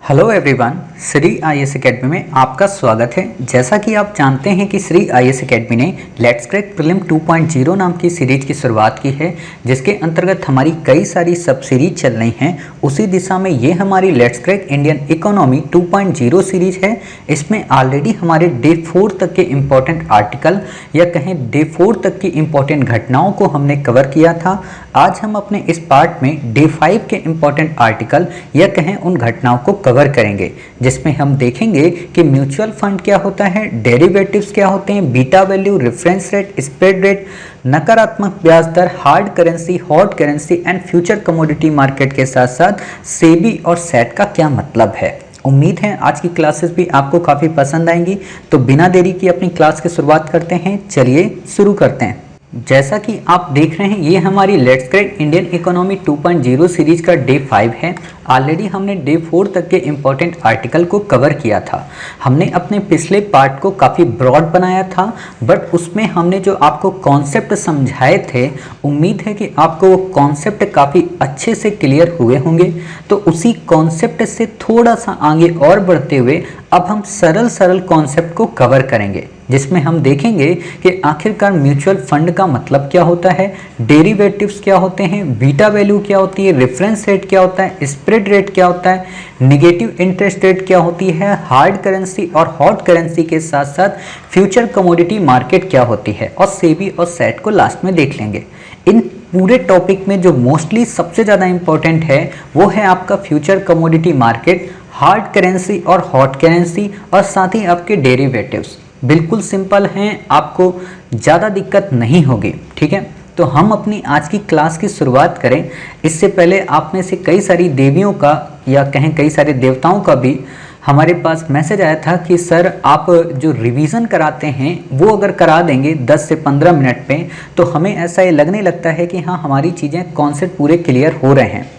Hello everyone, Shri IAS academy में आपका स्वागत है। जैसा कि आप जानते हैं कि श्री आईएएस एकेडमी ने लेट्स क्रैक प्रीलिम 2.0 नाम की सीरीज की शुरुआत की है, जिसके अंतर्गत हमारी कई सारी सब सीरीज चल रही हैं। उसी दिशा में ये हमारी let's crack Indian economy 2.0 series है। इसमें ऑलरेडी हमारे डे 4 तक के इम्पोर्टेंट आर्टिकल या कहें डे 4 तक की इम्पोर्टेंट घटनाओं को हमने कवर किया था। आज हम अपने इस पार्ट में डे 5 के इम्पोर्टेंट आर्टिकल या कहें उन घटनाओं को कवर करेंगे, जिसमें हम देखेंगे कि म्यूचुअल फंड क्या होता है, डेरिवेटिव्स क्या होते हैं, beta value, reference rate, spread rate, नकारात्मक ब्याज दर, hard currency, hot currency and future commodity market के साथ साथ सेबी और सेट का क्या मतलब है। उम्मीद है आज की क्लासेस भी आपको काफ़ी पसंद आएंगी। तो बिना देरी की अपनी क्लास की शुरुआत करते हैं। चलिए शुरू करते हैं। जैसा कि आप देख रहे हैं, ये हमारी let's crack Indian economy 2.0 series का डे 5 है। ऑलरेडी हमने डे 4 तक के इम्पोर्टेंट आर्टिकल को कवर किया था। हमने अपने पिछले पार्ट को काफ़ी ब्रॉड बनाया था, बट उसमें हमने जो आपको कॉन्सेप्ट समझाए थे, उम्मीद है कि आपको वो कॉन्सेप्ट काफ़ी अच्छे से क्लियर हुए होंगे। तो उसी कॉन्सेप्ट से थोड़ा सा आगे और बढ़ते हुए अब हम सरल कॉन्सेप्ट को कवर करेंगे, जिसमें हम देखेंगे कि आखिरकार म्यूचुअल फंड का मतलब क्या होता है, डेरिवेटिव्स क्या होते हैं, बीटा वैल्यू क्या होती है, रेफरेंस रेट क्या होता है, स्प्रेड रेट क्या होता है, नेगेटिव इंटरेस्ट रेट क्या होती है, हार्ड करेंसी और हॉट करेंसी के साथ साथ फ्यूचर कमोडिटी मार्केट क्या होती है, और सेबी और सेट को लास्ट में देख लेंगे। इन पूरे टॉपिक में जो मोस्टली सबसे ज़्यादा इंपॉर्टेंट है वो है आपका future commodity market, hard currency और हॉट करेंसी, और साथ ही आपके डेरिवेटिव्स। बिल्कुल सिंपल हैं, आपको ज़्यादा दिक्कत नहीं होगी। ठीक है, तो हम अपनी आज की क्लास की शुरुआत करें। इससे पहले आप में से कई सारी देवियों का या कहें कई सारे देवताओं का भी हमारे पास मैसेज आया था कि सर आप जो रिवीजन कराते हैं वो अगर करा देंगे 10 से 15 मिनट में, तो हमें ऐसा ये लगने लगता है कि हाँ, हमारी चीज़ें कॉन्सेप्ट पूरे क्लियर हो रहे हैं।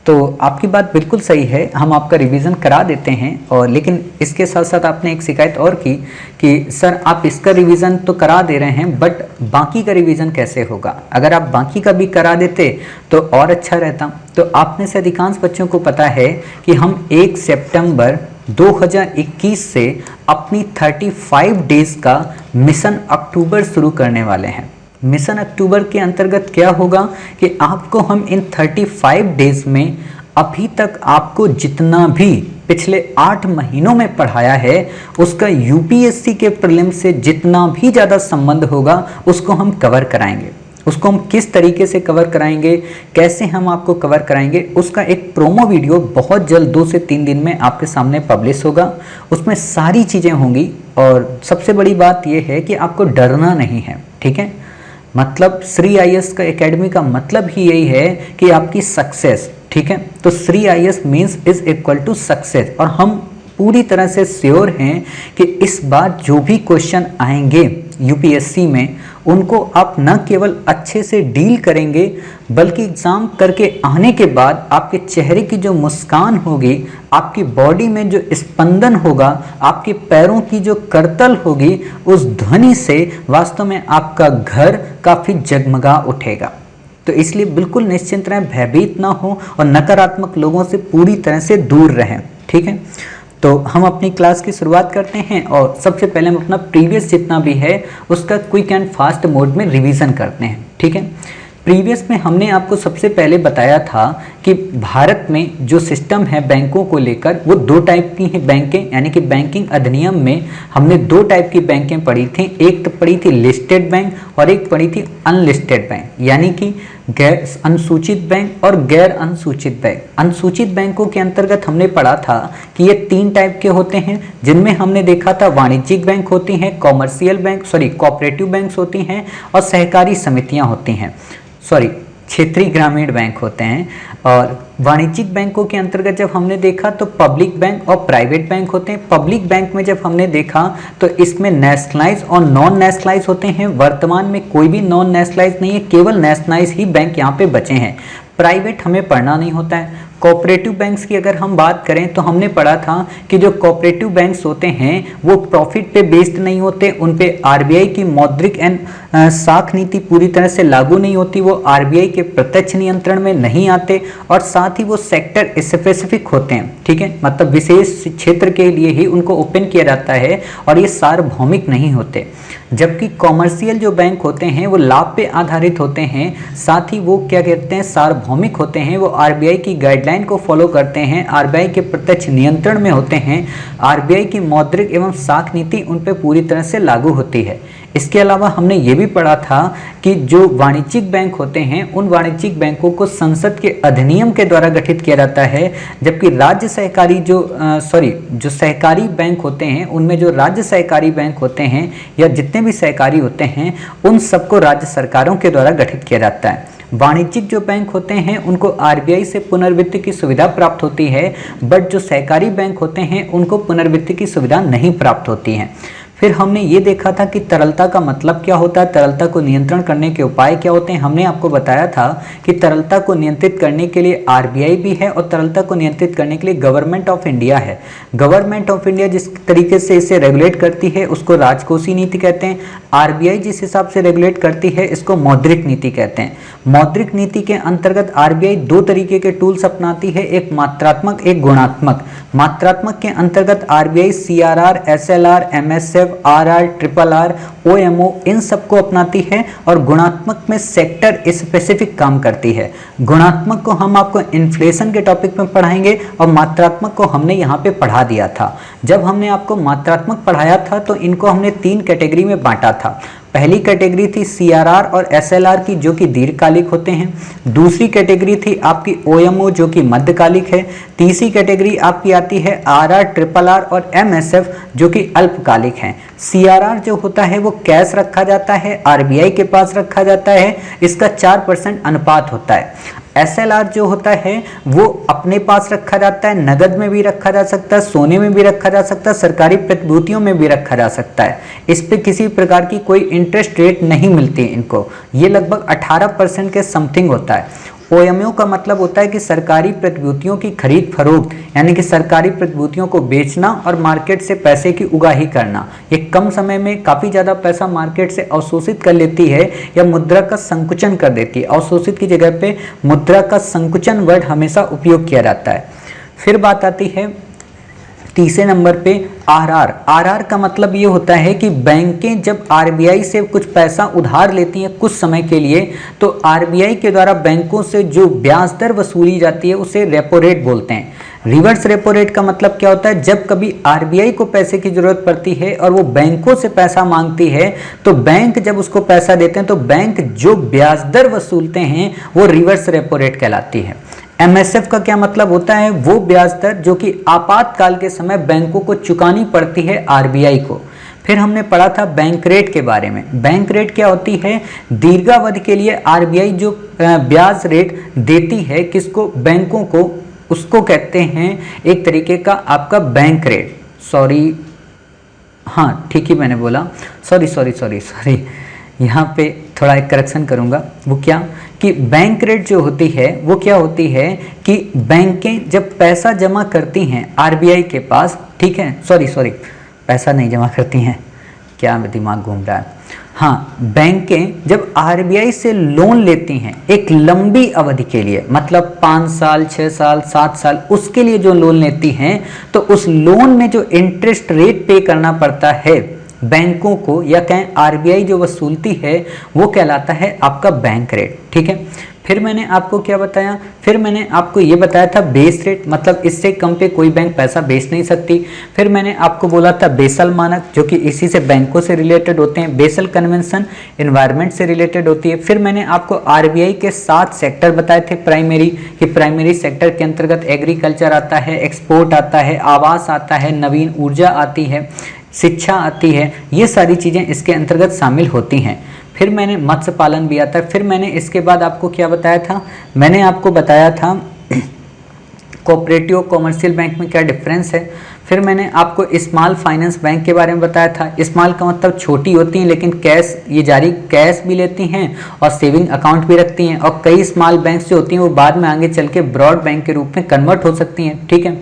तो आपकी बात बिल्कुल सही है, हम आपका रिवीजन करा देते हैं। और लेकिन इसके साथ साथ आपने एक शिकायत और की कि सर आप इसका रिवीजन तो करा दे रहे हैं, बट बाकी का रिवीजन कैसे होगा। अगर आप बाकी का भी करा देते तो और अच्छा रहता। तो आप में से अधिकांश बच्चों को पता है कि हम 1 सितंबर 2021 से अपनी 35 डेज का मिशन अक्टूबर शुरू करने वाले हैं। मिशन अक्टूबर के अंतर्गत क्या होगा कि आपको हम इन 35 डेज में अभी तक आपको जितना भी पिछले 8 महीनों में पढ़ाया है, उसका यूपीएससी के प्रीलिम से जितना भी ज़्यादा संबंध होगा उसको हम कवर कराएंगे। उसको हम किस तरीके से कवर कराएंगे, कैसे हम आपको कवर कराएंगे, उसका एक प्रोमो वीडियो बहुत जल्द 2 से 3 दिन में आपके सामने पब्लिश होगा। उसमें सारी चीज़ें होंगी और सबसे बड़ी बात यह है कि आपको डरना नहीं है। ठीक है, मतलब श्री आईएएस का एकेडमी का मतलब ही यही है कि आपकी सक्सेस। ठीक है, तो Shri IAS means is equal to success. और हम पूरी तरह से श्योर हैं कि इस बार जो भी क्वेश्चन आएंगे यूपीएससी में, उनको आप न केवल अच्छे से डील करेंगे, बल्कि एग्ज़ाम करके आने के बाद आपके चेहरे की जो मुस्कान होगी, आपकी बॉडी में जो स्पंदन होगा, आपके पैरों की जो करतल होगी, उस ध्वनि से वास्तव में आपका घर काफ़ी जगमगा उठेगा। तो इसलिए बिल्कुल निश्चिंत रहें, भयभीत ना हो और नकारात्मक लोगों से पूरी तरह से दूर रहें। ठीक है, तो हम अपनी क्लास की शुरुआत करते हैं और सबसे पहले हम अपना प्रीवियस जितना भी है उसका क्विक एंड फास्ट मोड में रिवीजन करते हैं। ठीक है, प्रीवियस में हमने आपको सबसे पहले बताया था कि भारत में जो सिस्टम है बैंकों को लेकर, वो 2 टाइप की हैं बैंकें, यानी कि बैंकिंग अधिनियम में हमने 2 टाइप की बैंकें पढ़ी थी। एक तो पढ़ी थी लिस्टेड बैंक और एक पढ़ी थी अनलिस्टेड बैंक, यानी कि गैर अनुसूचित बैंक और गैर अनुसूचित बैंक। अनुसूचित बैंकों के अंतर्गत हमने पढ़ा था कि ये 3 टाइप के होते हैं, जिनमें हमने देखा था वाणिज्यिक बैंक होती हैं, कॉमर्शियल बैंक कोऑपरेटिव बैंक्स होती हैं, और सहकारी समितियां होती हैं, क्षेत्रीय ग्रामीण बैंक होते हैं। और वाणिज्यिक बैंकों के अंतर्गत जब हमने देखा तो पब्लिक बैंक और प्राइवेट बैंक होते हैं। पब्लिक बैंक में जब हमने देखा तो इसमें नेशनलाइज और नॉन नेशनलाइज होते हैं। वर्तमान में कोई भी नॉन नेशनलाइज नहीं है, केवल नेशनलाइज ही बैंक यहाँ पे बचे हैं। प्राइवेट हमें पढ़ना नहीं होता है। कोऑपरेटिव बैंक्स की अगर हम बात करें तो हमने पढ़ा था कि जो कोऑपरेटिव बैंक्स होते हैं वो प्रॉफिट पे बेस्ड नहीं होते, उन पे आरबीआई की मौद्रिक एंड साख नीति पूरी तरह से लागू नहीं होती, वो आरबीआई के प्रत्यक्ष नियंत्रण में नहीं आते और साथ ही वो सेक्टर स्पेसिफिक होते हैं, ठीक है, मतलब विशेष क्षेत्र के लिए ही उनको ओपन किया जाता है और ये सार्वभौमिक नहीं होते। जबकि कॉमर्शियल जो बैंक होते हैं वो लाभ पे आधारित होते हैं, साथ ही वो क्या कहते हैं, सार्वभौमिक होते हैं, वो आरबीआई की गाइडलाइन को फॉलो करते हैं, आरबीआई के प्रत्यक्ष नियंत्रण में होते हैं, आरबीआई की मौद्रिक एवं साख नीति उन पे पूरी तरह से लागू होती है। इसके अलावा हमने ये भी पढ़ा था कि जो वाणिज्यिक बैंक होते हैं उन वाणिज्यिक बैंकों को संसद के अधिनियम के द्वारा गठित किया जाता है, जबकि राज्य सहकारी जो सहकारी बैंक होते हैं उनमें जो राज्य सहकारी बैंक होते हैं या जितने भी सहकारी होते हैं उन सबको राज्य सरकारों के द्वारा गठित किया जाता है। वाणिज्यिक जो बैंक होते हैं उनको आरबीआई से पुनर्वित्त की सुविधा प्राप्त होती है, बट जो सहकारी बैंक होते हैं उनको पुनर्वित्त की सुविधा नहीं प्राप्त होती है। फिर हमने ये देखा था कि तरलता का मतलब क्या होता है, तरलता को नियंत्रण करने के उपाय क्या होते हैं। हमने आपको बताया था कि तरलता को नियंत्रित करने के लिए आरबीआई भी है और तरलता को नियंत्रित करने के लिए गवर्नमेंट ऑफ इंडिया है। गवर्नमेंट ऑफ इंडिया जिस तरीके से इसे रेगुलेट करती है उसको राजकोषीय नीति कहते हैं। आरबीआई जिस हिसाब से रेगुलेट करती है इसको मौद्रिक नीति कहते हैं। मौद्रिक नीति के अंतर्गत आरबीआई दो तरीके के टूल्स अपनाती है, एक मात्रात्मक, एक गुणात्मक। मात्रात्मक के अंतर्गत RBI CRR, SLR, MSF, RR, triple R, OMO इन सबको अपनाती है और गुणात्मक में सेक्टर स्पेसिफिक काम करती है। गुणात्मक को हम आपको इन्फ्लेशन के टॉपिक में पढ़ाएंगे और मात्रात्मक को हमने यहाँ पे पढ़ा दिया था। जब हमने आपको मात्रात्मक पढ़ाया था तो इनको हमने 3 कैटेगरी में बांटा था। पहली कैटेगरी थी सीआरआर और एसएलआर की जो कि दीर्घकालिक होते हैं। दूसरी कैटेगरी थी आपकी ओएमओ जो कि मध्यकालिक है। तीसरी कैटेगरी आपकी आती है आरआर, ट्रिपल आर और एमएसएफ जो कि अल्पकालिक हैं। सीआरआर जो होता है वो कैश रखा जाता है, आरबीआई के पास रखा जाता है, इसका 4% अनुपात होता है। एसएलआर जो होता है वो अपने पास रखा जाता है, नगद में भी रखा जा सकता है, सोने में भी रखा जा सकता है, सरकारी प्रतिभूतियों में भी रखा जा सकता है। इस पे किसी प्रकार की कोई इंटरेस्ट रेट नहीं मिलती इनको, ये लगभग 18% के समथिंग होता है। ओएमओ का मतलब होता है कि सरकारी प्रतिभूतियों की खरीद फरोख्त, यानी कि सरकारी प्रतिभूतियों को बेचना और मार्केट से पैसे की उगाही करना। ये कम समय में काफ़ी ज़्यादा पैसा मार्केट से अवशोषित कर लेती है या मुद्रा का संकुचन कर देती है। अवशोषित की जगह पे मुद्रा का संकुचन वर्ड हमेशा उपयोग किया जाता है। फिर बात आती है तीसरे नंबर पे आरआर। आरआर का मतलब ये होता है कि बैंकें जब आरबीआई से कुछ पैसा उधार लेती हैं कुछ समय के लिए, तो आरबीआई के द्वारा बैंकों से जो ब्याज दर वसूली जाती है उसे रेपो रेट बोलते हैं। रिवर्स रेपो रेट का मतलब क्या होता है, जब कभी आरबीआई को पैसे की जरूरत पड़ती है और वो बैंकों से पैसा मांगती है तो बैंक जब उसको पैसा देते हैं तो बैंक जो ब्याज दर वसूलते हैं वो रिवर्स रेपो रेट कहलाती है। एमएसएफ का क्या मतलब होता है, वो ब्याज दर जो कि आपातकाल के समय बैंकों को चुकानी पड़ती है आरबीआई को। फिर हमने पढ़ा था बैंक रेट के बारे में। बैंक रेट क्या होती है, दीर्घावधि के लिए आरबीआई जो ब्याज रेट देती है किसको, बैंकों को, उसको कहते हैं एक तरीके का आपका बैंक रेट। सॉरी, हाँ ठीक ही मैंने बोला, सॉरी यहाँ पे थोड़ा एक करेक्शन करूँगा। वो क्या कि बैंक रेट जो होती है वो क्या होती है कि बैंकें जब पैसा जमा करती हैं आरबीआई के पास, ठीक है, सॉरी पैसा नहीं जमा करती हैं, क्या दिमाग घूम रहा है। हाँ, बैंकें जब आरबीआई से लोन लेती हैं एक लंबी अवधि के लिए, मतलब 5 साल, 6 साल, 7 साल, उसके लिए जो लोन लेती हैं तो उस लोन में जो इंटरेस्ट रेट पे करना पड़ता है बैंकों को, या कहें आरबीआई जो वसूलती है वो कहलाता है आपका बैंक रेट, ठीक है। फिर मैंने आपको क्या बताया, फिर मैंने आपको ये बताया था बेस रेट, मतलब इससे कम पे कोई बैंक पैसा बेच नहीं सकती। फिर मैंने आपको बोला था बेसल मानक जो कि इसी से बैंकों से रिलेटेड होते हैं। बेसल कन्वेंशन एनवायरनमेंट से रिलेटेड होती है। फिर मैंने आपको आरबीआई के 7 सेक्टर बताए थे प्राइमरी, कि प्राइमरी सेक्टर के अंतर्गत एग्रीकल्चर आता है, एक्सपोर्ट आता है, आवास आता है, नवीन ऊर्जा आती है, शिक्षा आती है, ये सारी चीज़ें इसके अंतर्गत शामिल होती हैं। फिर मैंने मत्स्य पालन भी आता है। फिर मैंने इसके बाद आपको क्या बताया था, मैंने आपको बताया था कोऑपरेटिव कॉमर्शियल बैंक में क्या डिफरेंस है। फिर मैंने आपको स्मॉल फाइनेंस बैंक के बारे में बताया था। स्मॉल का मतलब छोटी होती हैं लेकिन कैश, ये जारी कैश भी लेती हैं और सेविंग अकाउंट भी रखती हैं, और कई स्मॉल बैंक्स जो होती हैं वो बाद में आगे चल के ब्रॉड बैंक के रूप में कन्वर्ट हो सकती हैं, ठीक है।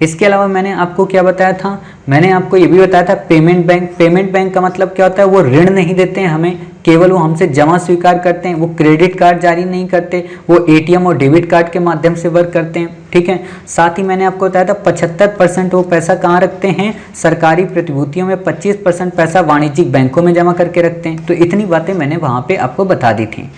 इसके अलावा मैंने आपको क्या बताया था, मैंने आपको ये भी बताया था पेमेंट बैंक। पेमेंट बैंक का मतलब क्या होता है, वो ऋण नहीं देते हैं हमें, केवल वो हमसे जमा स्वीकार करते हैं, वो क्रेडिट कार्ड जारी नहीं करते, वो एटीएम और डेबिट कार्ड के माध्यम से वर्क करते हैं। ठीक है, साथ ही मैंने आपको बताया था 75% वो पैसा कहाँ रखते हैं, सरकारी प्रतिभूतियों में, 25% पैसा वाणिज्यिक बैंकों में जमा करके रखते हैं। तो इतनी बातें मैंने वहाँ पे आपको बता दी थी।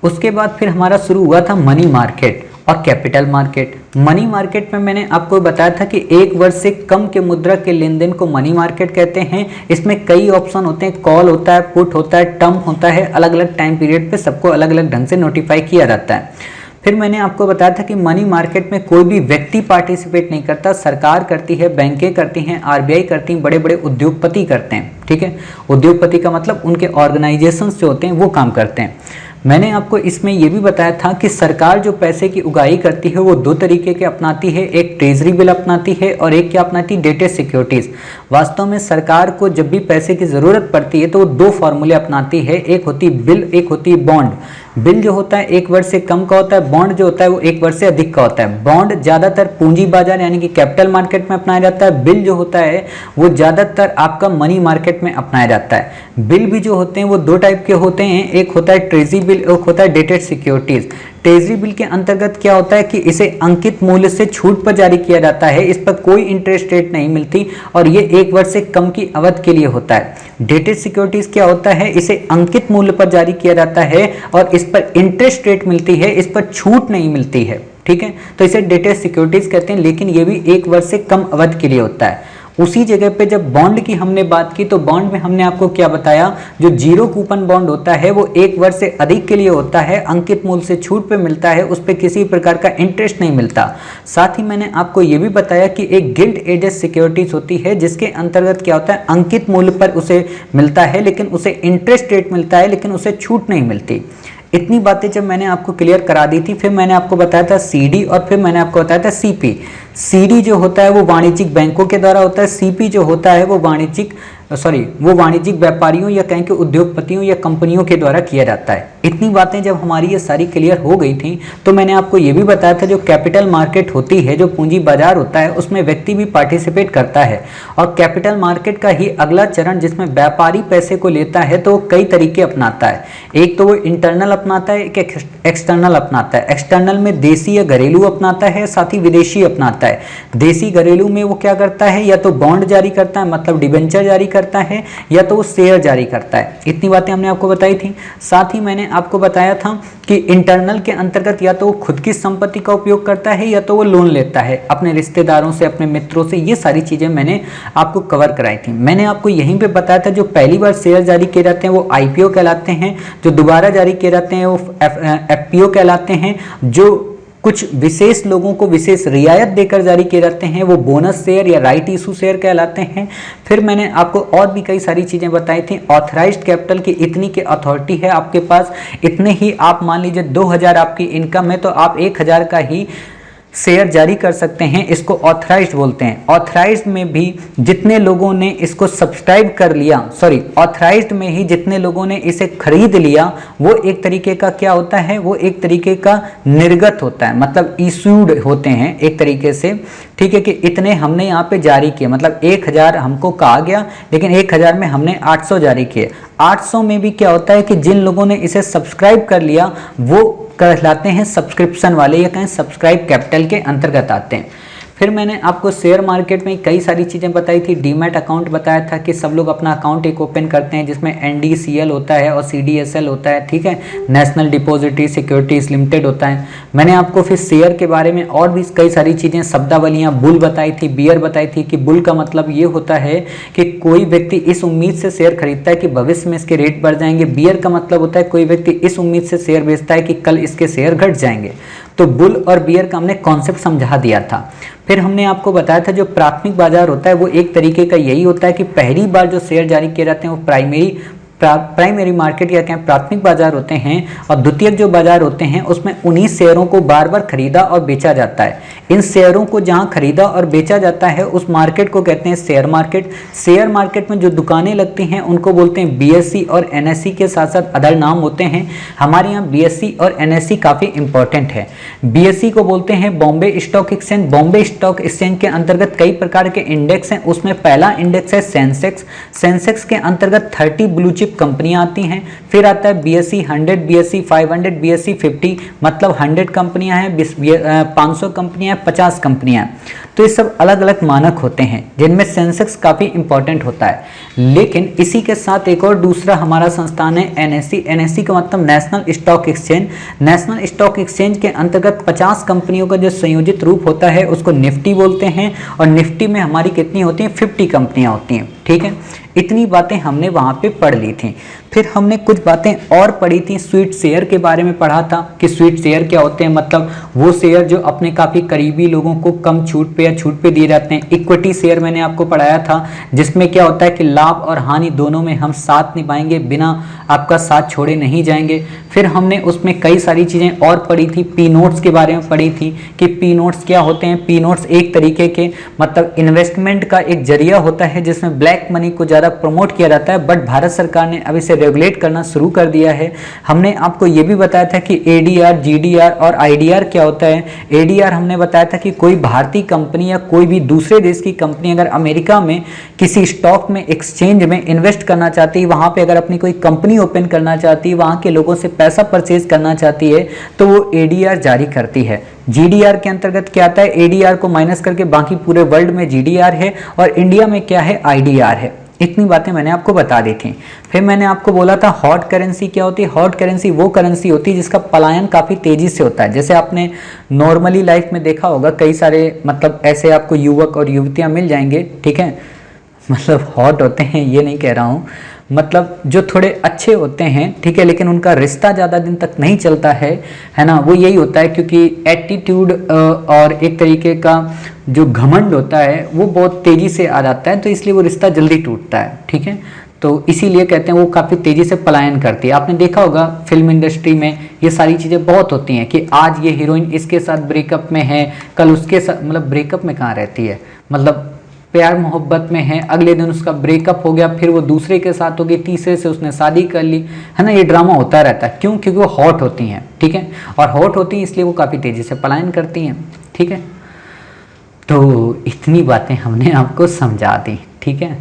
उसके बाद फिर हमारा शुरू हुआ था मनी मार्केट और कैपिटल मार्केट। मनी मार्केट में मैंने आपको बताया था कि एक वर्ष से कम के मुद्रा के लेन देन को मनी मार्केट कहते हैं। इसमें कई ऑप्शन होते हैं, कॉल होता है, पुट होता है, टर्म होता है, अलग अलग टाइम पीरियड पे सबको अलग अलग ढंग से नोटिफाई किया जाता है। फिर मैंने आपको बताया था कि मनी मार्केट में कोई भी व्यक्ति पार्टिसिपेट नहीं करता, सरकार करती है, बैंकें करती हैं, आरबीआई करती हैं, बड़े बड़े उद्योगपति करते हैं। ठीक है, उद्योगपति का मतलब उनके ऑर्गेनाइजेशंस जो होते हैं वो काम करते हैं। मैंने आपको इसमें यह भी बताया था कि सरकार जो पैसे की उगाही करती है वो दो तरीके के अपनाती है, एक ट्रेजरी बिल अपनाती है और एक क्या अपनाती है, डेटेड सिक्योरिटीज। वास्तव में सरकार को जब भी पैसे की जरूरत पड़ती है तो वो दो फॉर्मूले अपनाती है, एक होती बिल, एक होती बॉन्ड। बिल जो होता है एक वर्ष से कम का होता है, बॉन्ड जो होता है वो एक वर्ष से अधिक का होता है। बॉन्ड ज्यादातर पूंजी बाजार यानी कि कैपिटल मार्केट में अपनाया जाता है, बिल जो होता है वो ज्यादातर आपका मनी मार्केट में अपनाया जाता है। बिल भी जो होते हैं वो दो टाइप के होते हैं, एक होता है ट्रेजरी बिल, एक होता है डेटेड सिक्योरिटीज। ट्रेजरी बिल के अंतर्गत क्या होता है कि इसे अंकित मूल्य से छूट पर जारी किया जाता है, इस पर कोई इंटरेस्ट रेट नहीं मिलती और ये एक वर्ष से कम की अवधि के लिए होता है। डेटेड सिक्योरिटीज क्या होता है, इसे अंकित मूल्य पर जारी किया जाता है और इस पर इंटरेस्ट रेट मिलती है, इस पर छूट नहीं मिलती है। ठीक है, तो इसे डेटेड सिक्योरिटीज कहते हैं, लेकिन ये भी एक वर्ष से कम अवधि के लिए होता है। उसी जगह पे जब बॉन्ड की हमने बात की तो बॉन्ड में हमने आपको क्या बताया, जो जीरो कूपन बॉन्ड होता है वो एक वर्ष से अधिक के लिए होता है, अंकित मूल्य से छूट पे मिलता है, उस पर किसी प्रकार का इंटरेस्ट नहीं मिलता। साथ ही मैंने आपको ये भी बताया कि एक गिल्ड एजेड सिक्योरिटीज होती है जिसके अंतर्गत क्या होता है, अंकित मूल्य पर उसे मिलता है लेकिन उसे इंटरेस्ट रेट मिलता है लेकिन उसे छूट नहीं मिलती। इतनी बातें जब मैंने आपको क्लियर करा दी थी, फिर मैंने आपको बताया था सीडी और फिर मैंने आपको बताया था सीपी। सीडी जो होता है वो वाणिज्यिक बैंकों के द्वारा होता है, सीपी जो होता है वो वाणिज्यिक व्यापारियों या कहें कि उद्योगपतियों या कंपनियों के द्वारा किया जाता है। इतनी बातें जब हमारी ये सारी क्लियर हो गई थी तो मैंने आपको ये भी बताया था जो कैपिटल मार्केट होती है, जो पूंजी बाजार होता है, उसमें व्यक्ति भी पार्टिसिपेट करता है और कैपिटल मार्केट का ही अगला चरण जिसमें व्यापारी पैसे को लेता है तो कई तरीके अपनाता है। एक तो वो इंटरनल अपनाता है, एक एक्सटर्नल अपनाता है। एक्सटर्नल में देसी या घरेलू अपनाता है, साथ ही विदेशी अपनाता है। देसी घरेलू में वो क्या करता है, या तो बॉन्ड जारी करता है मतलब डिबेंचर जारी करता है, या तो वो शेयर जारी करता है। इतनी बातें हमने आपको बताई थी। साथ ही मैंने आपको बताया था कि इंटरनल के अंतर्गत या तो वो खुद की संपत्ति का उपयोग करता है या तो वो लोन लेता है अपने रिश्तेदारों से, अपने मित्रों से। ये सारी चीजें मैंने आपको कवर कराई थी। मैंने आपको यहीं पे बताया था जो पहली बार शेयर जारी किए जाते हैं वो आईपीओ कहलाते हैं, जो दोबारा जारी किए जाते हैं वो एफपीओ कहलाते हैं, जो कुछ विशेष लोगों को विशेष रियायत देकर जारी किए जाते हैं वो बोनस शेयर या राइट इशू शेयर कहलाते हैं। फिर मैंने आपको और भी कई सारी चीजें बताई थी। ऑथराइज्ड कैपिटल की इतनी की अथॉरिटी है आपके पास, इतने ही आप मान लीजिए 2000 आपकी इनकम है तो आप 1000 का ही शेयर जारी कर सकते हैं, इसको ऑथराइज्ड बोलते हैं। ऑथराइज्ड में भी जितने लोगों ने इसको सब्सक्राइब कर लिया, ऑथराइज्ड में ही जितने लोगों ने इसे खरीद लिया वो एक तरीके का क्या होता है, वो एक तरीके का निर्गत होता है, मतलब इशूड होते हैं एक तरीके से। ठीक है, कि इतने हमने यहाँ पे जारी किए, मतलब 1000 हमको कहा गया लेकिन 1000 में हमने 800 जारी किए। 800 में भी क्या होता है कि जिन लोगों ने इसे सब्सक्राइब कर लिया वो कहलाते हैं सब्सक्रिप्शन वाले या कहें सब्सक्राइब कैपिटल के अंतर्गत आते हैं। फिर मैंने आपको शेयर मार्केट में कई सारी चीज़ें बताई थी। डीमैट अकाउंट बताया था कि सब लोग अपना अकाउंट एक ओपन करते हैं जिसमें NDCL होता है और CDSL होता है। ठीक है, नेशनल डिपॉजिटरी सिक्योरिटीज लिमिटेड होता है। मैंने आपको फिर शेयर के बारे में और भी कई सारी चीज़ें, शब्दावलियाँ, बुल बताई थी, बियर बताई थी कि बुल का मतलब ये होता है कि कोई व्यक्ति इस उम्मीद से शेयर खरीदता है कि भविष्य में इसके रेट बढ़ जाएंगे। बियर का मतलब होता है कोई व्यक्ति इस उम्मीद से शेयर बेचता है कि कल इसके शेयर घट जाएंगे। तो बुल और बियर का हमने कॉन्सेप्ट समझा दिया था। फिर हमने आपको बताया था जो प्राथमिक बाजार होता है वो एक तरीके का यही होता है कि पहली बार जो शेयर जारी किए जाते हैं वो प्राइमरी मार्केट या क्या प्राथमिक बाजार होते हैं, और द्वितीयक जो बाजार होते हैं उसमें उन्हीं शेयरों को बार बार खरीदा और बेचा जाता है। इन शेयरों को जहां खरीदा और बेचा जाता है उस मार्केट को कहते हैं शेयर मार्केट। शेयर मार्केट में जो दुकानें लगती हैं उनको बोलते हैं BSE और NSE के साथ साथ अदर नाम होते हैं। हमारे यहाँ BSE और NSE काफ़ी इंपॉर्टेंट है। BSE को बोलते हैं Bombay stock exchange. Bombay stock exchange के अंतर्गत कई प्रकार के इंडेक्स हैं, उसमें पहला इंडेक्स है सेंसेक्स। सेंसेक्स के अंतर्गत 30 ब्लू चिप चिप कंपनियां आती हैं। फिर आता है BSE 100, BSE 500, BSE 50, मतलब 100 कंपनियां हैं, 500 कंपनियां हैं, 50 कंपनियां हैं। तो ये सब अलग अलग मानक होते हैं जिनमें सेंसेक्स काफ़ी इंपॉर्टेंट होता है। लेकिन इसी के साथ एक और दूसरा हमारा संस्थान है NSE। NSE का मतलब national stock exchange. National stock exchange के अंतर्गत 50 कंपनियों का जो संयोजित रूप होता है उसको निफ्टी बोलते हैं, और निफ्टी में हमारी कितनी होती हैं, 50 कंपनियां होती हैं। ठीक है, इतनी बातें हमने वहाँ पे पढ़ ली थी। फिर हमने कुछ बातें और पढ़ी थी, स्वीट शेयर के बारे में पढ़ा था कि स्वीट शेयर क्या होते हैं, मतलब वो शेयर जो अपने काफ़ी करीबी लोगों को कम छूट पे या छूट पे दिए जाते हैं। इक्विटी शेयर मैंने आपको पढ़ाया था, जिसमें क्या होता है कि लाभ और हानि दोनों में हम साथ निभाएंगे, बिना आपका साथ छोड़े नहीं जाएंगे। फिर हमने उसमें कई सारी चीज़ें और पढ़ी थी, पी नोट्स के बारे में पढ़ी थी कि पी नोट्स क्या होते हैं। पी नोट्स एक तरीके के मतलब इन्वेस्टमेंट का एक जरिया होता है जिसमें ब्लैक मनी को ज़्यादा प्रमोट किया जाता है, बट भारत सरकार ने अब इसे रेगुलेट करना शुरू कर दिया है। हमने आपको ये भी बताया था कि ADR, GDR और IDR क्या होता है। ADR हमने बताया था कि कोई भारतीय कंपनी या कोई भी दूसरे देश की कंपनी अगर अमेरिका में किसी स्टॉक में एक्सचेंज में इन्वेस्ट करना चाहती है, वहाँ पे अगर अपनी कोई कंपनी ओपन करना चाहती है, वहाँ के लोगों से पैसा परचेज करना चाहती है, तो वो ADR जारी करती है। GDR के अंतर्गत क्या आता है, ADR को माइनस करके बाकी पूरे वर्ल्ड में GDR है, और इंडिया में क्या है, IDR है। इतनी बातें मैंने आपको बता दी थी। फिर मैंने आपको बोला था हॉट करेंसी क्या होती है। हॉट करेंसी वो करेंसी होती है जिसका पलायन काफ़ी तेज़ी से होता है। जैसे आपने नॉर्मली लाइफ में देखा होगा, कई सारे मतलब ऐसे आपको युवक और युवतियां मिल जाएंगे, ठीक है, मतलब हॉट होते हैं ये नहीं कह रहा हूँ, मतलब जो थोड़े अच्छे होते हैं, ठीक है, लेकिन उनका रिश्ता ज़्यादा दिन तक नहीं चलता है ना। वो यही होता है क्योंकि एटीट्यूड और एक तरीके का जो घमंड होता है वो बहुत तेज़ी से आ जाता है, तो इसलिए वो रिश्ता जल्दी टूटता है। ठीक है, तो इसीलिए कहते हैं वो काफ़ी तेज़ी से पलायन करती है। आपने देखा होगा फिल्म इंडस्ट्री में ये सारी चीज़ें बहुत होती हैं कि आज ये हीरोइन इसके साथ ब्रेकअप में है, कल उसके साथ, मतलब ब्रेकअप में कहाँ रहती है, मतलब प्यार मोहब्बत में है, अगले दिन उसका ब्रेकअप हो गया, फिर वो दूसरे के साथ हो गई, तीसरे से उसने शादी कर ली, है ना। ये ड्रामा होता रहता है, क्यों, क्योंकि वो हॉट होती हैं। ठीक है, और हॉट होती हैं इसलिए वो काफ़ी तेज़ी से पलायन करती हैं। ठीक है, तो इतनी बातें हमने आपको समझा दी। ठीक है,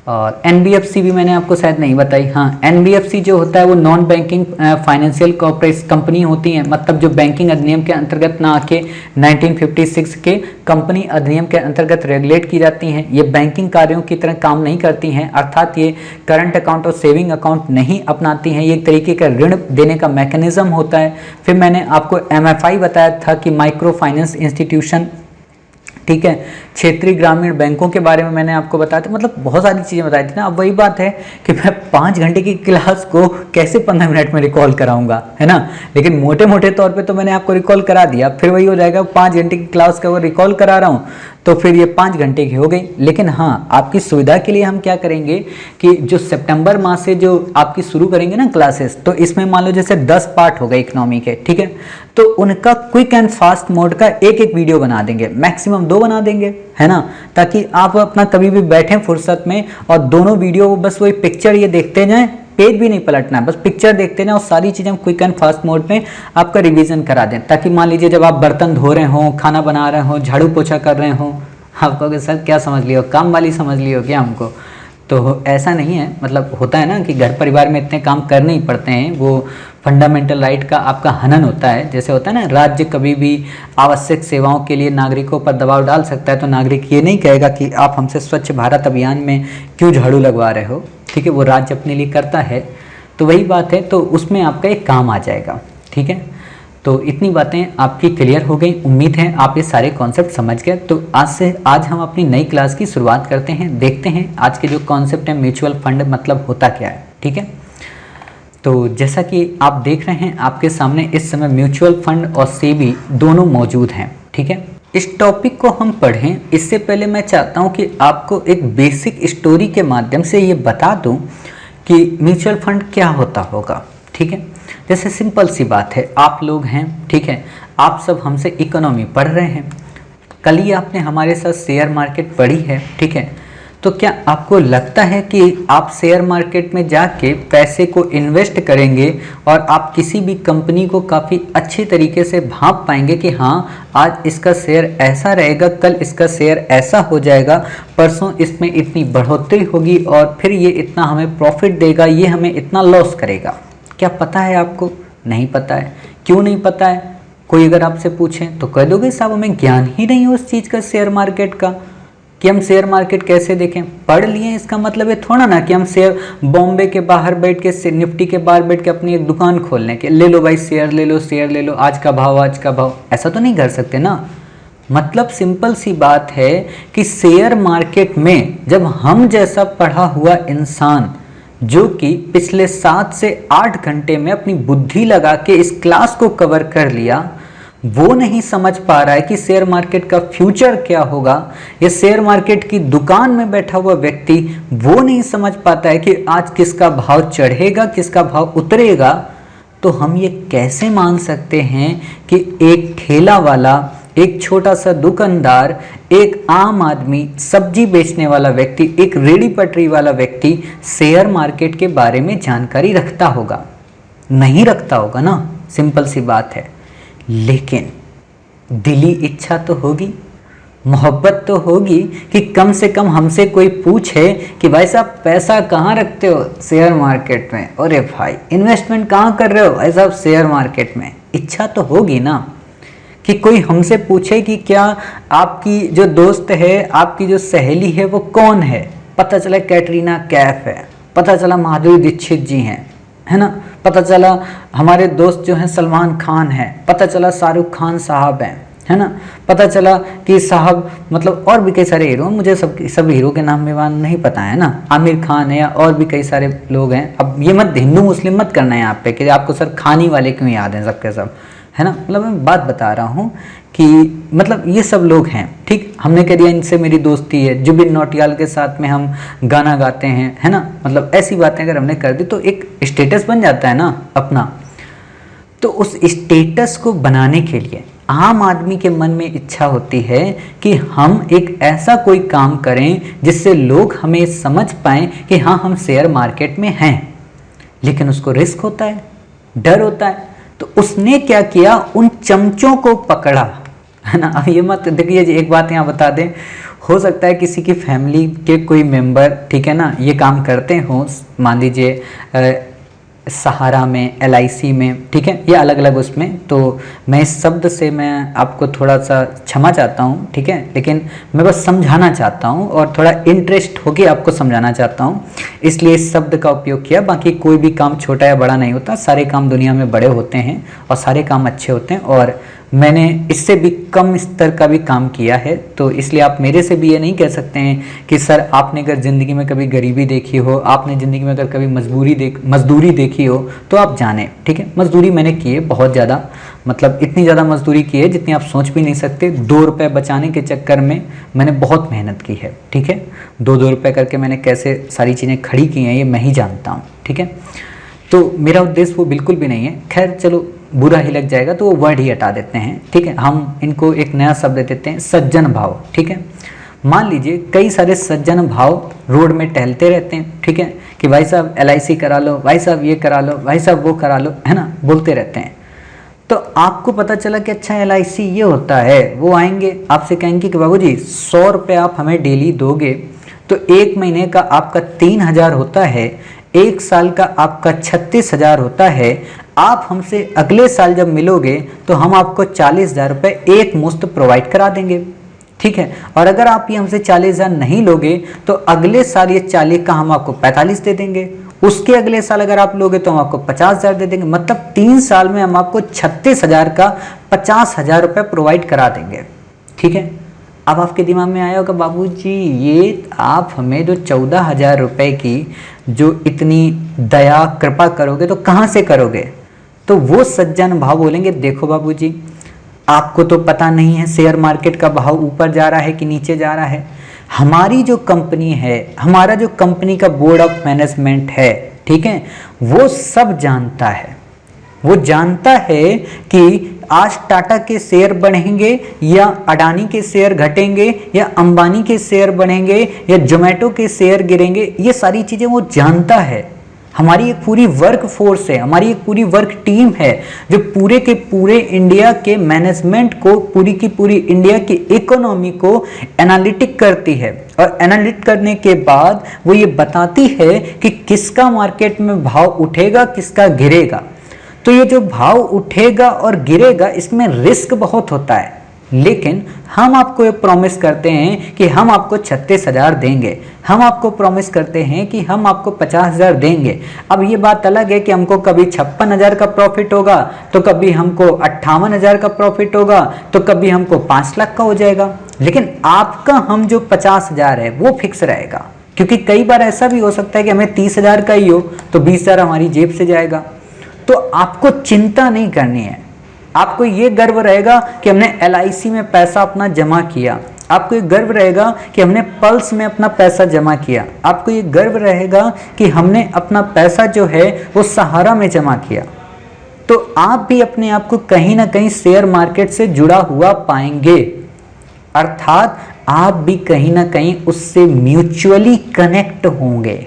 और NBFC भी मैंने आपको शायद नहीं बताई। हाँ, NBFC जो होता है वो non banking financial corporate company होती हैं, मतलब जो बैंकिंग अधिनियम के अंतर्गत ना आके 1956 के कंपनी अधिनियम के अंतर्गत रेगुलेट की जाती हैं। ये बैंकिंग कार्यों की तरह काम नहीं करती हैं, अर्थात ये करंट अकाउंट और सेविंग अकाउंट नहीं अपनाती हैं। ये एक तरीके का ऋण देने का मैकेनिज्म होता है। फिर मैंने आपको MFI बताया था कि माइक्रो फाइनेंस इंस्टीट्यूशन, ठीक है, क्षेत्रीय ग्रामीण बैंकों के बारे में मैंने आपको बताया था, मतलब बहुत सारी चीज़ें बताई थी ना। अब वही बात है कि मैं 5 घंटे की क्लास को कैसे 15 मिनट में रिकॉल कराऊंगा, है ना। लेकिन मोटे मोटे तौर पे तो मैंने आपको रिकॉल करा दिया, फिर वही हो जाएगा 5 घंटे की क्लास का वो रिकॉल करा रहा हूँ, तो फिर ये 5 घंटे की हो गई। लेकिन हाँ, आपकी सुविधा के लिए हम क्या करेंगे कि जो सितंबर माह से जो आपकी शुरू करेंगे ना क्लासेस, तो इसमें मान लो जैसे 10 पार्ट हो गए इकोनॉमी के, ठीक है, तो उनका क्विक एंड फास्ट मोड का एक एक वीडियो बना देंगे, मैक्सिमम 2 बना देंगे, है ना, ताकि आप अपना कभी भी बैठें फुर्सत में और दोनों वीडियो बस वही पिक्चर ये देखते जाएं, पेज भी नहीं पलटना है, बस पिक्चर देखते ना, और सारी चीज़ें हम क्विक एंड फास्ट मोड में आपका रिवीजन करा दें, ताकि मान लीजिए जब आप बर्तन धो रहे हो, खाना बना रहे हो, झाड़ू पोछा कर रहे हो, आप कहोगे सर क्या समझ लियो, काम वाली समझ लियो क्या हमको। तो ऐसा नहीं है, मतलब होता है ना कि घर परिवार में इतने काम करने ही पड़ते हैं, वो फंडामेंटल राइट का आपका हनन होता है। जैसे होता है ना, राज्य कभी भी आवश्यक सेवाओं के लिए नागरिकों पर दबाव डाल सकता है, तो नागरिक ये नहीं कहेगा कि आप हमसे स्वच्छ भारत अभियान में क्यों झाड़ू लगवा रहे हो, ठीक है, वो राज्य अपने लिए करता है। तो वही बात है, तो उसमें आपका एक काम आ जाएगा। ठीक है, तो इतनी बातें आपकी क्लियर हो गई, उम्मीद है आप ये सारे कॉन्सेप्ट समझ गए। तो आज हम अपनी नई क्लास की शुरुआत करते हैं, देखते हैं आज के जो कॉन्सेप्ट है म्यूचुअल फंड मतलब होता क्या है। ठीक है, तो जैसा कि आप देख रहे हैं आपके सामने इस समय म्यूचुअल फंड और सेबी दोनों मौजूद हैं। ठीक है, इस टॉपिक को हम पढ़ें इससे पहले मैं चाहता हूं कि आपको एक बेसिक स्टोरी के माध्यम से ये बता दूं कि म्यूचुअल फंड क्या होता होगा। ठीक है, जैसे सिंपल सी बात है, आप लोग हैं, ठीक है, आप सब हमसे इकोनॉमी पढ़ रहे हैं, कल ही आपने हमारे साथ शेयर मार्केट पढ़ी है। ठीक है, तो क्या आपको लगता है कि आप शेयर मार्केट में जाके पैसे को इन्वेस्ट करेंगे और आप किसी भी कंपनी को काफ़ी अच्छी तरीके से भांप पाएंगे कि हाँ आज इसका शेयर ऐसा रहेगा, कल इसका शेयर ऐसा हो जाएगा, परसों इसमें इतनी बढ़ोतरी होगी और फिर ये इतना हमें प्रॉफिट देगा, ये हमें इतना लॉस करेगा? क्या पता है आपको? नहीं पता है। क्यों नहीं पता है? कोई अगर आपसे पूछें तो कह दोगे साहब हमें ज्ञान ही नहीं है उस चीज़ का, शेयर मार्केट का, कि हम शेयर मार्केट कैसे देखें। पढ़ लिए इसका मतलब ये थोड़ा ना कि हम शेयर बॉम्बे के बाहर बैठ के, निफ्टी के बाहर बैठ के अपनी एक दुकान खोलने के, ले लो भाई शेयर ले लो, शेयर ले लो, आज का भाव आज का भाव, ऐसा तो नहीं कर सकते ना। मतलब सिंपल सी बात है कि शेयर मार्केट में जब हम जैसा पढ़ा हुआ इंसान जो कि पिछले 7 से 8 घंटे में अपनी बुद्धि लगा के इस क्लास को कवर कर लिया, वो नहीं समझ पा रहा है कि शेयर मार्केट का फ्यूचर क्या होगा, या शेयर मार्केट की दुकान में बैठा हुआ व्यक्ति वो नहीं समझ पाता है कि आज किसका भाव चढ़ेगा किसका भाव उतरेगा, तो हम ये कैसे मान सकते हैं कि एक ठेला वाला, एक छोटा सा दुकानदार, एक आम आदमी, सब्जी बेचने वाला व्यक्ति, एक रेड़ी पटरी वाला व्यक्ति शेयर मार्केट के बारे में जानकारी रखता होगा? नहीं रखता होगा ना, सिंपल सी बात है। लेकिन दिली इच्छा तो होगी, मोहब्बत तो होगी कि कम से कम हमसे कोई पूछे कि भाई साहब पैसा कहाँ रखते हो? शेयर मार्केट में। अरे भाई इन्वेस्टमेंट कहाँ कर रहे हो? भाई साहब शेयर मार्केट में। इच्छा तो होगी ना कि कोई हमसे पूछे कि क्या आपकी जो दोस्त है, आपकी जो सहेली है वो कौन है? पता चला कैटरीना कैफ है, पता चला माधुरी दीक्षित जी हैं, है ना, पता चला हमारे दोस्त जो हैं सलमान खान हैं, पता चला शाहरुख खान साहब हैं, है ना, पता चला कि साहब मतलब और भी कई सारे हीरो, मुझे सब हीरो के नाम में नहीं पता है ना, आमिर खान है या और भी कई सारे लोग हैं। अब ये मत हिंदू मुस्लिम मत करना है यहाँ पे कि आपको सर खानी वाले क्यों याद हैं सबके सब, है ना। मतलब मैं बात बता रहा हूँ कि मतलब ये सब लोग हैं, ठीक। हमने कह दिया इनसे मेरी दोस्ती है, जुबिन नौटियाल के साथ में हम गाना गाते हैं, है ना। मतलब ऐसी बातें अगर हमने कर दी तो एक स्टेटस बन जाता है ना अपना। तो उस स्टेटस को बनाने के लिए आम आदमी के मन में इच्छा होती है कि हम एक ऐसा कोई काम करें जिससे लोग हमें समझ पाएं कि हाँ हम शेयर मार्केट में हैं। लेकिन उसको रिस्क होता है, डर होता है। तो उसने क्या किया, उन चमचों को पकड़ा, है ना। अब ये मत देखिए, एक बात यहाँ बता दें, हो सकता है किसी की फैमिली के कोई मेंबर, ठीक है ना, ये काम करते हों, मान लीजिए सहारा में, LIC में, ठीक है, ये अलग अलग उसमें। तो मैं इस शब्द से मैं आपको थोड़ा सा क्षमा चाहता हूँ, ठीक है, लेकिन मैं बस समझाना चाहता हूँ और थोड़ा इंटरेस्ट होके आपको समझाना चाहता हूँ, इसलिए इस शब्द का उपयोग किया। बाकी कोई भी काम छोटा या बड़ा नहीं होता, सारे काम दुनिया में बड़े होते हैं और सारे काम अच्छे होते हैं। और मैंने इससे भी कम स्तर का भी काम किया है, तो इसलिए आप मेरे से भी ये नहीं कह सकते हैं कि सर आपने अगर ज़िंदगी में कभी गरीबी देखी हो, आपने ज़िंदगी में अगर कभी मजदूरी देखी हो तो आप जाने, ठीक है। मजदूरी मैंने की है बहुत ज़्यादा, मतलब इतनी ज़्यादा मजदूरी की है जितनी आप सोच भी नहीं सकते। 2 रुपये बचाने के चक्कर में मैंने बहुत मेहनत की है, ठीक है। 2 रुपये करके मैंने कैसे सारी चीज़ें खड़ी की हैं ये मैं ही जानता हूँ, ठीक है। तो मेरा उद्देश्य वो बिल्कुल भी नहीं है। खैर चलो, बुरा ही लग जाएगा तो वो वर्ड ही हटा देते हैं, ठीक है। हम इनको एक नया शब्द देते हैं, सज्जन भाव, ठीक है। मान लीजिए कई सारे सज्जन भाव रोड में टहलते रहते हैं, ठीक है, कि भाई साहब LIC करा लो, भाई साहब ये करा लो, भाई साहब वो करा लो, है ना, बोलते रहते हैं। तो आपको पता चला कि अच्छा LIC ये होता है, वो आएंगे आपसे कहेंगे कि बाबूजी 100 रुपये आप हमें डेली दोगे तो 1 महीने का आपका 3000 होता है, 1 साल का आपका 36,000 होता है। आप हमसे अगले साल जब मिलोगे तो हम आपको 40,000 रुपये एक मुश्त प्रोवाइड करा देंगे, ठीक है। और अगर आप ये हमसे 40,000 नहीं लोगे तो अगले साल ये 40 का हम आपको 45 दे देंगे, उसके अगले साल अगर आप लोगे तो हम आपको 50,000 दे देंगे। मतलब 3 साल में हम आपको 36,000 का 50,000 रुपये प्रोवाइड करा देंगे, ठीक है। अब आपके दिमाग में आया होगा बाबूजी ये आप हमें जो 14,000 रुपये की जो इतनी दया कृपा करोगे तो कहाँ से करोगे? तो वो सज्जन भाव बोलेंगे देखो बाबूजी आपको तो पता नहीं है शेयर मार्केट का भाव ऊपर जा रहा है कि नीचे जा रहा है। हमारी जो कंपनी है, हमारा जो कंपनी का बोर्ड ऑफ मैनेजमेंट है, ठीक है, वो सब जानता है। वो जानता है कि आज टाटा के शेयर बढ़ेंगे या अडानी के शेयर घटेंगे या अंबानी के शेयर बढ़ेंगे या जोमेटो के शेयर गिरेंगे, ये सारी चीजें वो जानता है। हमारी एक पूरी वर्क फोर्स है, हमारी एक पूरी वर्क टीम है जो पूरे के पूरे इंडिया के मैनेजमेंट को, पूरी की पूरी इंडिया की इकोनॉमी को एनालिटिक करती है और एनालिटिक करने के बाद वो ये बताती है कि किसका मार्केट में भाव उठेगा, किसका गिरेगा। तो ये जो भाव उठेगा और गिरेगा इसमें रिस्क बहुत होता है, लेकिन हम आपको ये प्रॉमिस करते हैं कि हम आपको 36,000 देंगे, हम आपको प्रॉमिस करते हैं कि हम आपको 50,000 देंगे। अब ये बात अलग है कि हमको कभी 56,000 का प्रॉफिट होगा, तो कभी हमको 58,000 का प्रॉफिट होगा, तो कभी हमको 5 लाख का हो जाएगा, लेकिन आपका हम जो 50,000 है वो फिक्स रहेगा। क्योंकि कई बार ऐसा भी हो सकता है कि हमें 30,000 का ही हो तो 20,000 हमारी जेब से जाएगा। तो आपको चिंता नहीं करनी है, आपको ये गर्व रहेगा कि हमने LIC में पैसा अपना जमा किया, आपको ये गर्व रहेगा कि हमने पल्स में अपना पैसा जमा किया, आपको ये गर्व रहेगा कि हमने अपना पैसा जो है वो सहारा में जमा किया। तो आप भी अपने आप को कहीं ना कहीं शेयर मार्केट से जुड़ा हुआ पाएंगे, अर्थात आप भी कहीं ना कहीं उससे म्यूचुअली कनेक्ट होंगे।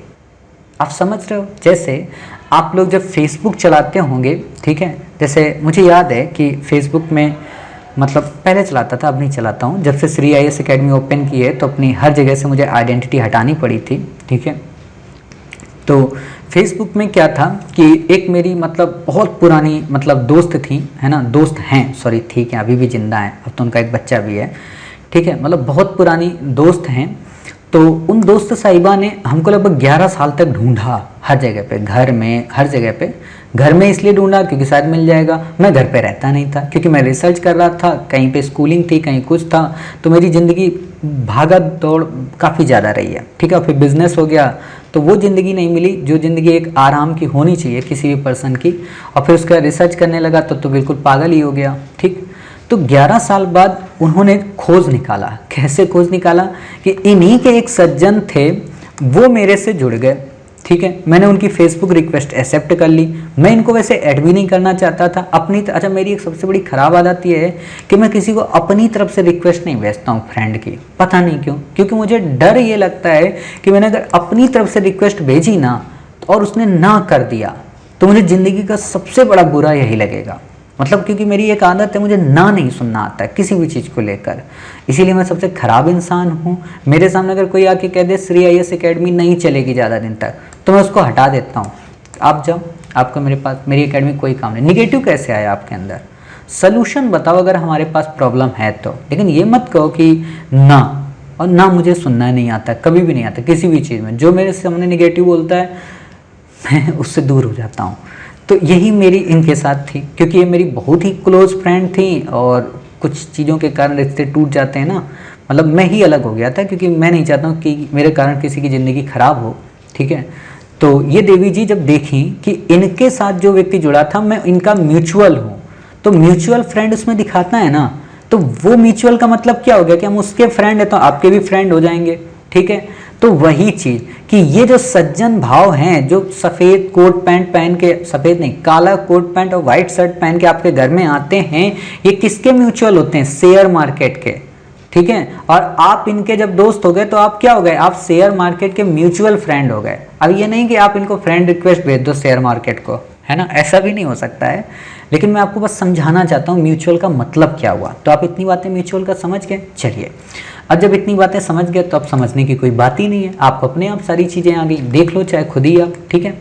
आप समझ रहे हो? जैसे आप लोग जब फेसबुक चलाते होंगे, ठीक है, जैसे मुझे याद है कि फेसबुक में मतलब पहले चलाता था, अब नहीं चलाता हूँ। जब से श्री IAS अकेडमी ओपन की है तो अपनी हर जगह से मुझे आइडेंटिटी हटानी पड़ी थी, ठीक है। तो फेसबुक में क्या था कि एक मेरी मतलब बहुत पुरानी मतलब दोस्त थी, है ना, दोस्त हैं, सॉरी, ठीक है, अभी भी जिंदा हैं, अब तो उनका एक बच्चा भी है, ठीक है, मतलब बहुत पुरानी दोस्त हैं। तो उन दोस्त साहिबा ने हमको लगभग 11 साल तक ढूंढा, हर जगह पे, घर में, हर जगह पे। घर में इसलिए ढूंढा क्योंकि शायद मिल जाएगा, मैं घर पे रहता नहीं था क्योंकि मैं रिसर्च कर रहा था, कहीं पे स्कूलिंग थी, कहीं कुछ था, तो मेरी ज़िंदगी भागा दौड़ काफ़ी ज़्यादा रही है, ठीक है। फिर बिजनेस हो गया तो वो ज़िंदगी नहीं मिली जो ज़िंदगी एक आराम की होनी चाहिए किसी भी पर्सन की, और फिर उसका रिसर्च करने लगा तो बिल्कुल पागल ही हो गया, ठीक। तो 11 साल बाद उन्होंने खोज निकाला। कैसे खोज निकाला? कि इन्हीं के एक सज्जन थे, वो मेरे से जुड़ गए, ठीक है। मैंने उनकी फेसबुक रिक्वेस्ट एक्सेप्ट कर ली। मैं इनको वैसे ऐड भी नहीं करना चाहता था अपनी अच्छा, मेरी एक सबसे बड़ी खराब आदत ये है कि मैं किसी को अपनी तरफ से रिक्वेस्ट नहीं भेजता हूँ फ्रेंड की, पता नहीं क्यों, क्योंकि मुझे डर ये लगता है कि मैंने अगर अपनी तरफ से रिक्वेस्ट भेजी ना और उसने ना कर दिया तो मुझे ज़िंदगी का सबसे बड़ा बुरा यही लगेगा। मतलब क्योंकि मेरी एक आदत है, मुझे ना नहीं सुनना आता है किसी भी चीज़ को लेकर, इसीलिए मैं सबसे ख़राब इंसान हूँ। मेरे सामने अगर कोई आके कह दे श्री IAS अकेडमी नहीं चलेगी ज़्यादा दिन तक, तो मैं उसको हटा देता हूँ। आप जाओ, आपको मेरे पास मेरी अकेडमी कोई काम नहीं। निगेटिव कैसे आया आपके अंदर? सलूशन बताओ अगर हमारे पास प्रॉब्लम है तो, लेकिन ये मत कहो कि ना, और ना मुझे सुनना नहीं आता, कभी भी नहीं आता किसी भी चीज़ में। जो मेरे सामने निगेटिव बोलता है मैं उससे दूर हो जाता हूँ। तो यही मेरी इनके साथ थी, क्योंकि ये मेरी बहुत ही क्लोज फ्रेंड थी और कुछ चीज़ों के कारण रिश्ते टूट जाते हैं ना, मतलब मैं ही अलग हो गया था क्योंकि मैं नहीं चाहता हूँ कि मेरे कारण किसी की ज़िंदगी खराब हो, ठीक है। तो ये देवी जी जब देखी कि इनके साथ जो व्यक्ति जुड़ा था मैं इनका म्यूचुअल हूँ, तो म्यूचुअल फ्रेंड उसमें दिखाता है ना, तो वो म्यूचुअल का मतलब क्या हो गया कि हम उसके फ्रेंड हैं तो आपके भी फ्रेंड हो जाएंगे, ठीक है। तो वही चीज़ कि ये जो सज्जन भाव हैं, जो सफ़ेद कोट पैंट पहन के, सफ़ेद नहीं, काला कोट पैंट और वाइट शर्ट पहन के आपके घर में आते हैं, ये किसके म्यूचुअल होते हैं? शेयर मार्केट के, ठीक है। और आप इनके जब दोस्त हो गए तो आप क्या हो गए? आप शेयर मार्केट के म्यूचुअल फ्रेंड हो गए। अब ये नहीं कि आप इनको फ्रेंड रिक्वेस्ट भेज दो शेयर मार्केट को, है ना, ऐसा भी नहीं हो सकता है। लेकिन मैं आपको बस समझाना चाहता हूँ म्यूचुअल का मतलब क्या हुआ। तो आप इतनी बातें म्यूचुअल का समझ गए। चलिए, अब जब इतनी बातें समझ गए तो अब समझने की कोई बात ही नहीं है, आपको अपने आप सारी चीज़ें आ गई, देख लो चाहे खुद ही आप, ठीक है।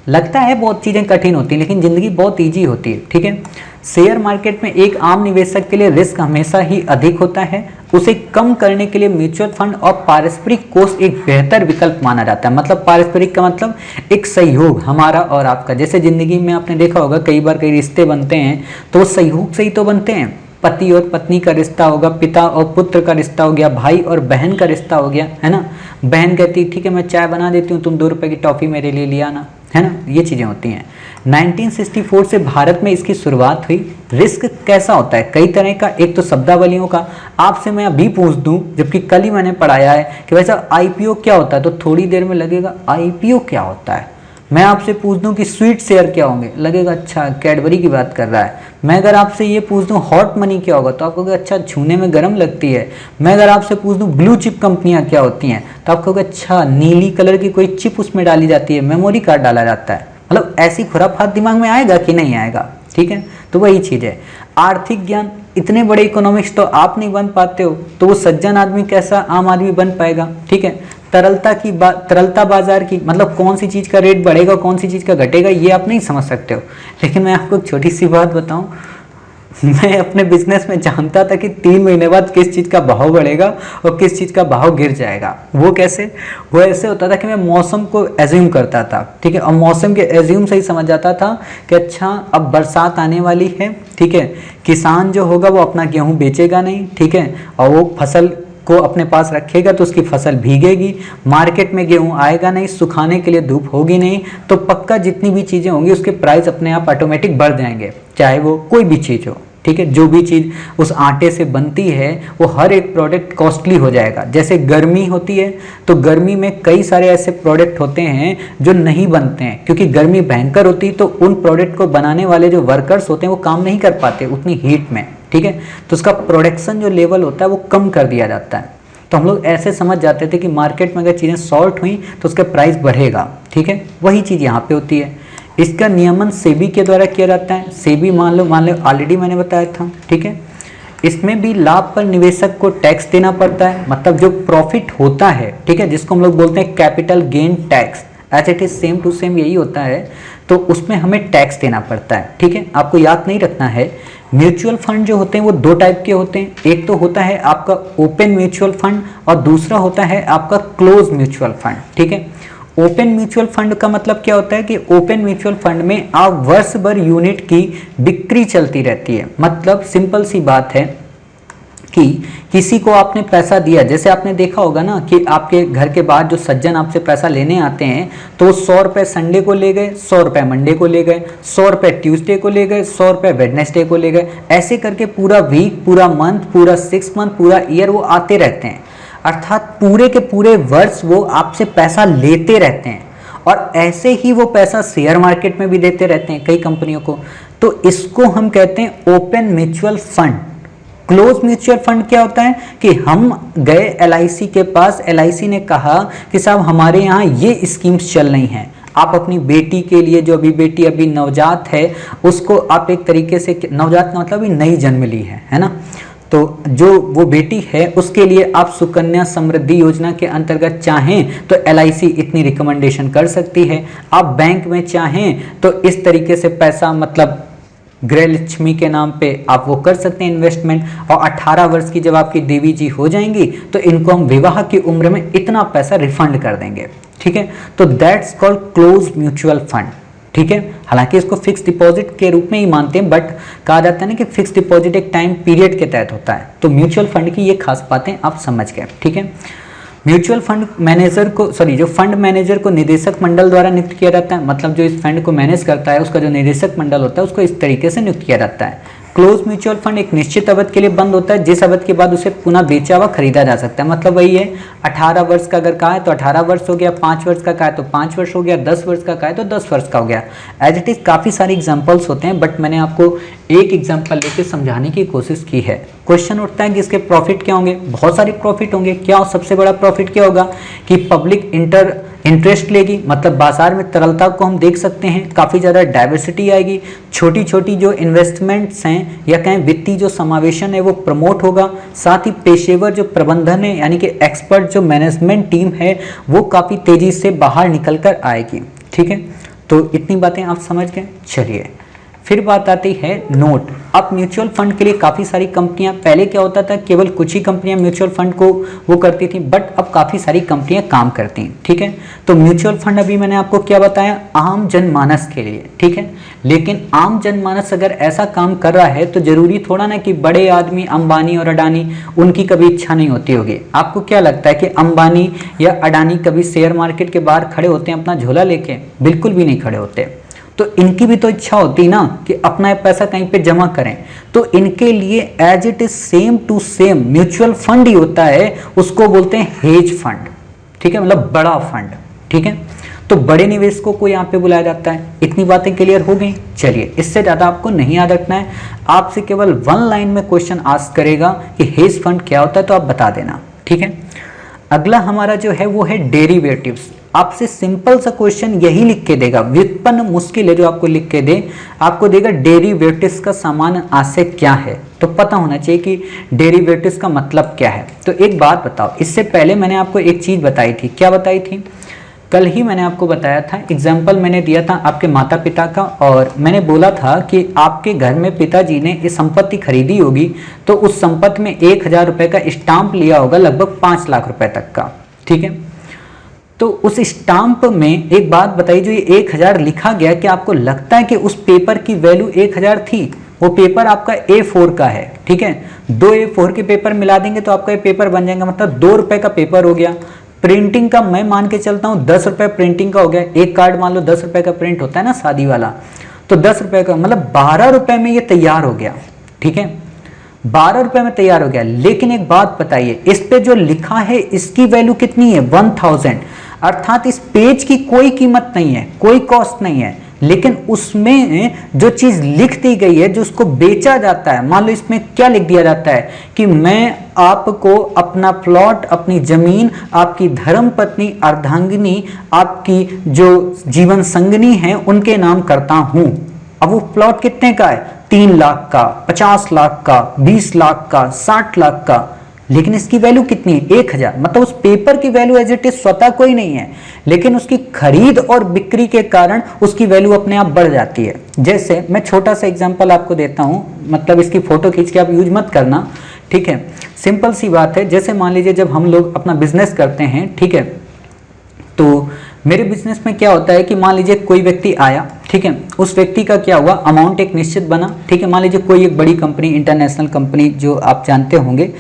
लगता है बहुत चीज़ें कठिन होती हैं लेकिन ज़िंदगी बहुत ईजी होती है, ठीक है। शेयर मार्केट में एक आम निवेशक के लिए रिस्क हमेशा ही अधिक होता है, उसे कम करने के लिए म्यूचुअल फंड और पारस्परिक कोष एक बेहतर विकल्प माना जाता है। मतलब पारस्परिक का मतलब एक सहयोग हमारा और आपका। जैसे ज़िंदगी में आपने देखा होगा कई बार कई रिश्ते बनते हैं तो वो सहयोग से ही तो बनते हैं। पति और पत्नी का रिश्ता होगा, पिता और पुत्र का रिश्ता हो गया, भाई और बहन का रिश्ता हो गया, है ना। बहन कहती ठीक है मैं चाय बना देती हूँ, तुम 2 रुपए की टॉफ़ी मेरे लिए ले आना, है ना। ये चीज़ें होती हैं। 1964 से भारत में इसकी शुरुआत हुई। रिस्क कैसा होता है? कई तरह का। एक तो शब्दावलियों का, आपसे मैं अभी पूछ दूं जबकि कल ही मैंने पढ़ाया है कि वैसा IPO क्या होता है, तो थोड़ी देर में लगेगा IPO क्या होता है। मैं आपसे पूछ दूं कि स्वीट शेयर क्या होंगे, लगेगा अच्छा कैडबरी की बात कर रहा है। मैं अगर आपसे ये पूछ दूं हॉट मनी क्या होगा, तो आप कहोगे अच्छा छूने में गर्म लगती है। मैं अगर आपसे पूछ दूं ब्लू चिप कंपनियां क्या होती हैं, तो आप कहोगे अच्छा नीली कलर की कोई चिप उसमें डाली जाती है, मेमोरी कार्ड डाला जाता है। मतलब ऐसी खुराफात दिमाग में आएगा कि नहीं आएगा, ठीक है। तो वही चीज़ है, आर्थिक ज्ञान, इतने बड़े इकोनॉमिक्स तो आप नहीं बन पाते हो, तो वो सज्जन आदमी कैसा आम आदमी बन पाएगा, ठीक है। तरलता बाजार की मतलब कौन सी चीज़ का रेट बढ़ेगा कौन सी चीज़ का घटेगा ये आप नहीं समझ सकते हो। लेकिन मैं आपको एक छोटी सी बात बताऊं, मैं अपने बिजनेस में जानता था कि 3 महीने बाद किस चीज़ का भाव बढ़ेगा और किस चीज़ का भाव गिर जाएगा। वो कैसे, वो ऐसे होता था कि मैं मौसम को एज्यूम करता था, ठीक है, और मौसम के एज्यूम से ही समझ जाता था कि अच्छा अब बरसात आने वाली है, ठीक है, किसान जो होगा वो अपना गेहूँ बेचेगा नहीं, ठीक है, और वो फसल को अपने पास रखेगा तो उसकी फसल भीगेगी, मार्केट में गेहूं आएगा नहीं, सुखाने के लिए धूप होगी नहीं, तो पक्का जितनी भी चीज़ें होंगी उसके प्राइस अपने आप ऑटोमेटिक बढ़ जाएंगे, चाहे वो कोई भी चीज़ हो, ठीक है। जो भी चीज़ उस आटे से बनती है वो हर एक प्रोडक्ट कॉस्टली हो जाएगा। जैसे गर्मी होती है तो गर्मी में कई सारे ऐसे प्रोडक्ट होते हैं जो नहीं बनते हैं, क्योंकि गर्मी भयंकर होती है, तो उन प्रोडक्ट को बनाने वाले जो वर्कर्स होते हैं वो काम नहीं कर पाते उतनी हीट में, ठीक है, तो उसका प्रोडक्शन जो लेवल होता है वो कम कर दिया जाता है। तो हम लोग ऐसे समझ जाते थे कि मार्केट में अगर चीज़ें शॉर्ट हुई तो उसका प्राइस बढ़ेगा, ठीक है। वही चीज़ यहाँ पे होती है। इसका नियमन सेबी के द्वारा किया जाता है। सेबी मान लो ऑलरेडी मैंने बताया था, ठीक है। इसमें भी लाभ पर निवेशक को टैक्स देना पड़ता है, मतलब जो प्रॉफिट होता है, ठीक है, जिसको हम लोग बोलते हैं capital gain tax, as it is same to same यही होता है, तो उसमें हमें टैक्स देना पड़ता है, ठीक है। आपको याद नहीं रखना है, म्यूचुअल फंड जो होते हैं वो 2 टाइप के होते हैं, एक तो होता है आपका ओपन म्यूचुअल फंड और दूसरा होता है आपका क्लोज म्यूचुअल फंड, ठीक है। ओपन म्यूचुअल फंड का मतलब क्या होता है कि ओपन म्यूचुअल फंड में आप वर्ष भर यूनिट की बिक्री चलती रहती है। मतलब सिंपल सी बात है कि किसी को आपने पैसा दिया, जैसे आपने देखा होगा ना कि आपके घर के बाद जो सज्जन आपसे पैसा लेने आते हैं तो 100 रुपये संडे को ले गए, 100 रुपये मंडे को ले गए, 100 रुपये ट्यूसडे को ले गए, 100 रुपये वेडनेसडे को ले गए, ऐसे करके पूरा वीक, पूरा मंथ, पूरा 6 मंथ, पूरा ईयर वो आते रहते हैं। अर्थात पूरे के पूरे वर्ष वो आपसे पैसा लेते रहते हैं, और ऐसे ही वो पैसा शेयर मार्केट में भी देते रहते हैं कई कंपनियों को। तो इसको हम कहते हैं open mutual fund. Close mutual fund क्या होता है कि हम गए LIC के पास, LIC ने कहा कि साहब हमारे यहाँ ये स्कीम्स चल रही हैं, आप अपनी बेटी के लिए, जो अभी बेटी अभी नवजात है उसको आप एक तरीके से, नवजात मतलब अभी नई जन्म ली है ना, तो जो वो बेटी है उसके लिए आप सुकन्या समृद्धि योजना के अंतर्गत चाहें तो LIC इतनी रिकमेंडेशन कर सकती है। आप बैंक में चाहें तो इस तरीके से पैसा, मतलब गृह लक्ष्मी के नाम पे आप वो कर सकते हैं इन्वेस्टमेंट, और 18 वर्ष की जब आपकी देवी जी हो जाएंगी तो इनको हम विवाह की उम्र में इतना पैसा रिफंड कर देंगे, ठीक है। तो that's called close mutual fund, ठीक है। हालांकि इसको फिक्स डिपॉजिट के रूप में ही मानते हैं, बट कहा जाता है ना कि फिक्स डिपॉजिट एक टाइम पीरियड के तहत होता है। तो म्यूचुअल फंड की ये खास बातें आप समझ गए, ठीक है। म्यूचुअल फंड मैनेजर को, जो फंड मैनेजर को निदेशक मंडल द्वारा नियुक्त किया जाता है, मतलब जो इस फंड को मैनेज करता है उसका जो निदेशक मंडल होता है उसको इस तरीके से नियुक्त किया जाता है। क्लोज म्यूचुअल फंड एक निश्चित अवधि के लिए बंद होता है, जिस अवधि के बाद उसे पुनः बेचा हुआ खरीदा जा सकता है। मतलब वही है, 18 वर्ष का अगर कहा है तो 18 वर्ष हो गया, 5 वर्ष का कहा है तो 5 वर्ष हो गया, 10 वर्ष का कहा है तो 10 वर्ष का हो गया। एज इट इज काफ़ी सारे एग्जाम्पल्स होते हैं, बट मैंने आपको एक एग्जाम्पल लेके समझाने की कोशिश की है। क्वेश्चन उठता है कि इसके प्रॉफिट क्या होंगे, बहुत सारे प्रॉफिट होंगे। क्या सबसे बड़ा प्रॉफिट क्या होगा कि पब्लिक इंटरेस्ट लेगी, मतलब बाजार में तरलता को हम देख सकते हैं, काफ़ी ज़्यादा डाइवर्सिटी आएगी, छोटी छोटी जो इन्वेस्टमेंट्स हैं या कहें वित्तीय जो समावेशन है वो प्रमोट होगा, साथ ही पेशेवर जो प्रबंधन है यानी कि एक्सपर्ट जो मैनेजमेंट टीम है वो काफ़ी तेज़ी से बाहर निकल कर आएगी, ठीक है। तो इतनी बातें आप समझ गए। चलिए फिर बात आती है नोट। अब म्यूचुअल फंड के लिए काफ़ी सारी कंपनियां, पहले क्या होता था केवल कुछ ही कंपनियां म्यूचुअल फंड को वो करती थी, बट अब काफ़ी सारी कंपनियां काम करती हैं, ठीक है। तो म्यूचुअल फंड अभी मैंने आपको क्या बताया, आम जनमानस के लिए, ठीक है। लेकिन आम जनमानस अगर ऐसा काम कर रहा है तो जरूरी थोड़ा ना कि बड़े आदमी अंबानी और अडानी उनकी कभी इच्छा नहीं होती होगी। आपको क्या लगता है कि अंबानी या अडानी कभी शेयर मार्केट के बाहर खड़े होते हैं अपना झोला लेके? बिल्कुल भी नहीं खड़े होते। तो इनकी भी तो इच्छा होती ना कि अपना पैसा कहीं पे जमा करें, तो इनके लिए as it is same to same mutual fund ही होता है, उसको बोलते हैं हेज फंड, ठीक है, मतलब बड़ा फंड, ठीक है। तो बड़े निवेशकों को यहाँ पे बुलाया जाता है। इतनी बातें क्लियर हो गई। चलिए, इससे ज़्यादा आपको नहीं याद रखना है, आपसे केवल 1 लाइन में क्वेश्चन आस्क करेगा कि हेज फंड क्या होता है, तो आप बता देना, ठीक है। अगला हमारा जो है वो है डेरिवेटिव्स। आपसे सिंपल सा क्वेश्चन यही लिख के देगा, व्युत्पन्न मुश्किल है जो आपको लिख के दे, आपको देगा डेरिवेटिव्स का सामान्य आशय क्या है, तो पता होना चाहिए कि डेरिवेटिव्स का मतलब क्या है। तो एक बात बताओ, इससे पहले मैंने आपको एक चीज बताई थी, क्या बताई थी? कल ही मैंने आपको बताया था, एग्जाम्पल मैंने दिया था आपके माता पिता का, और मैंने बोला था कि आपके घर में पिताजी ने ये संपत्ति खरीदी होगी, तो उस संपत्ति में 1000 रुपये का स्टाम्प लिया होगा, लगभग 5 लाख रुपए तक का, ठीक है। तो उस स्टाम्प में एक बात बताइए, जो ये 1000 लिखा गया, कि आपको लगता है कि उस पेपर की वैल्यू 1000 थी? वो पेपर आपका A4 का है, ठीक है। 2 A4 के पेपर मिला देंगे तो आपका ये पेपर बन जाएगा, मतलब 2 रुपए का पेपर हो गया। प्रिंटिंग का मैं मान के चलता हूँ 10 रुपए प्रिंटिंग का हो गया। एक कार्ड मान लो 10 रुपए का प्रिंट होता है ना, शादी वाला, तो 10 रुपए का मतलब 12 रुपए में ये तैयार हो गया, ठीक है। 12 रुपए में तैयार हो गया। लेकिन एक बात बताइए, इस पे जो लिखा है इसकी वैल्यू कितनी है? 1000, अर्थात इस पेज की कोई कीमत नहीं है, कोई कॉस्ट नहीं है, लेकिन उसमें जो चीज लिख दी गई है, जो उसको बेचा जाता है, मान लो इसमें क्या लिख दिया जाता है कि मैं आपको अपना प्लॉट, अपनी जमीन, आपकी धर्म पत्नी, अर्धांगिनी, आपकी जो जीवन संगनी है, उनके नाम करता हूं। अब वो प्लॉट कितने का है? 3 लाख का, 50 लाख का, 20 लाख का, 60 लाख का, लेकिन इसकी वैल्यू कितनी है? 1000। मतलब उस पेपर की वैल्यू एज इट इज स्वतः कोई नहीं है, लेकिन उसकी खरीद और बिक्री के कारण उसकी वैल्यू अपने आप बढ़ जाती है। जैसे मैं छोटा सा एग्जांपल आपको देता हूं, मतलब इसकी फोटो खींच के आप यूज मत करना, ठीक है। सिंपल सी बात है, जैसे मान लीजिए जब हम लोग अपना बिजनेस करते हैं, ठीक है, तो मेरे बिजनेस में क्या होता है कि मान लीजिए कोई व्यक्ति आया, ठीक है, उस व्यक्ति का क्या हुआ, अमाउंट एक निश्चित बना, ठीक है। मान लीजिए कोई एक बड़ी कंपनी, इंटरनेशनल कंपनी जो आप जानते होंगे,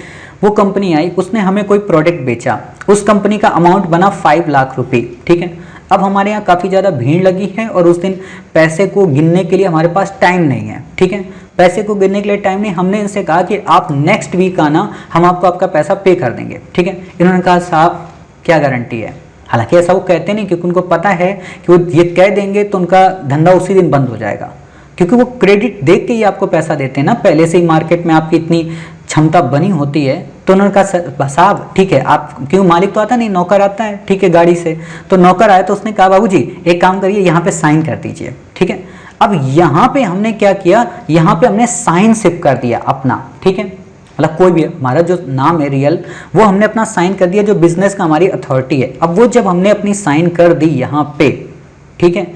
वो कंपनी आई, उसने हमें कोई प्रोडक्ट बेचा, उस कंपनी का अमाउंट बना 5 लाख रुपए, ठीक है। अब हमारे यहाँ काफ़ी ज़्यादा भीड़ लगी है और उस दिन पैसे को गिनने के लिए हमारे पास टाइम नहीं है, ठीक है। पैसे को गिनने के लिए टाइम नहीं, हमने इनसे कहा कि आप नेक्स्ट वीक आना, हम आपको आपका पैसा पे कर देंगे, ठीक है। इन्होंने कहा साहब क्या गारंटी है? हालांकि ऐसा वो कहते नहीं, क्योंकि उनको पता है कि वो ये कह देंगे तो उनका धंधा उसी दिन बंद हो जाएगा, क्योंकि वो क्रेडिट देख के ही आपको पैसा देते हैं ना, पहले से ही मार्केट में आपकी इतनी क्षमता बनी होती है। तो उन्होंने कहा साहब ठीक है, आप, क्यों मालिक तो आता नहीं, नौकर आता है, ठीक है, गाड़ी से, तो नौकर आया तो उसने कहा बाबूजी एक काम करिए, यहाँ पे साइन कर दीजिए, ठीक है। अब यहाँ पे हमने क्या किया, यहाँ पे हमने साइन सिर्फ कर दिया अपना, ठीक है, मतलब कोई भी हमारा जो नाम है रियल, वो हमने अपना साइन कर दिया, जो बिजनेस का हमारी अथॉरिटी है। अब वो जब हमने अपनी साइन कर दी यहाँ पे, ठीक है,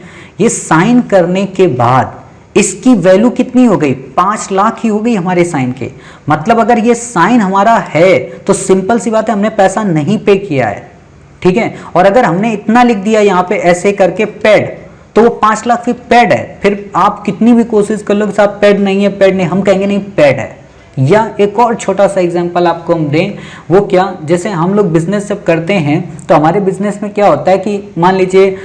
ये साइन करने के बाद इसकी वैल्यू कितनी हो गई? 5 लाख ही हो गई हमारे साइन के। मतलब अगर ये साइन हमारा है तो सिंपल सी बात है, हमने पैसा नहीं पे किया है, ठीक है। और अगर हमने इतना लिख दिया यहाँ पे ऐसे करके पेड, तो वो 5 लाख फिर पेड है। फिर आप कितनी भी कोशिश कर लो कि साहब पेड नहीं है, पेड नहीं, हम कहेंगे नहीं पेड है। या एक और छोटा सा एग्जांपल आपको हम दें, वो क्या, जैसे हम लोग बिजनेस जब करते हैं तो हमारे बिजनेस में क्या होता है कि मान लीजिए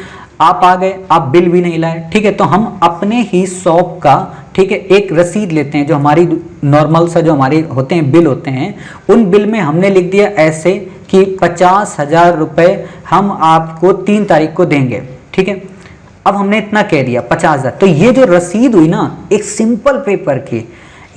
आप आ गए, आप बिल भी नहीं लाए, ठीक है, तो हम अपने ही शॉप का, ठीक है, एक रसीद लेते हैं, जो हमारी नॉर्मल सा जो हमारे होते हैं बिल होते हैं, उन बिल में हमने लिख दिया ऐसे कि 50,000 रुपये हम आपको 3 तारीख को देंगे, ठीक है। अब हमने इतना कह दिया 50,000, तो ये जो रसीद हुई ना एक सिंपल पेपर की,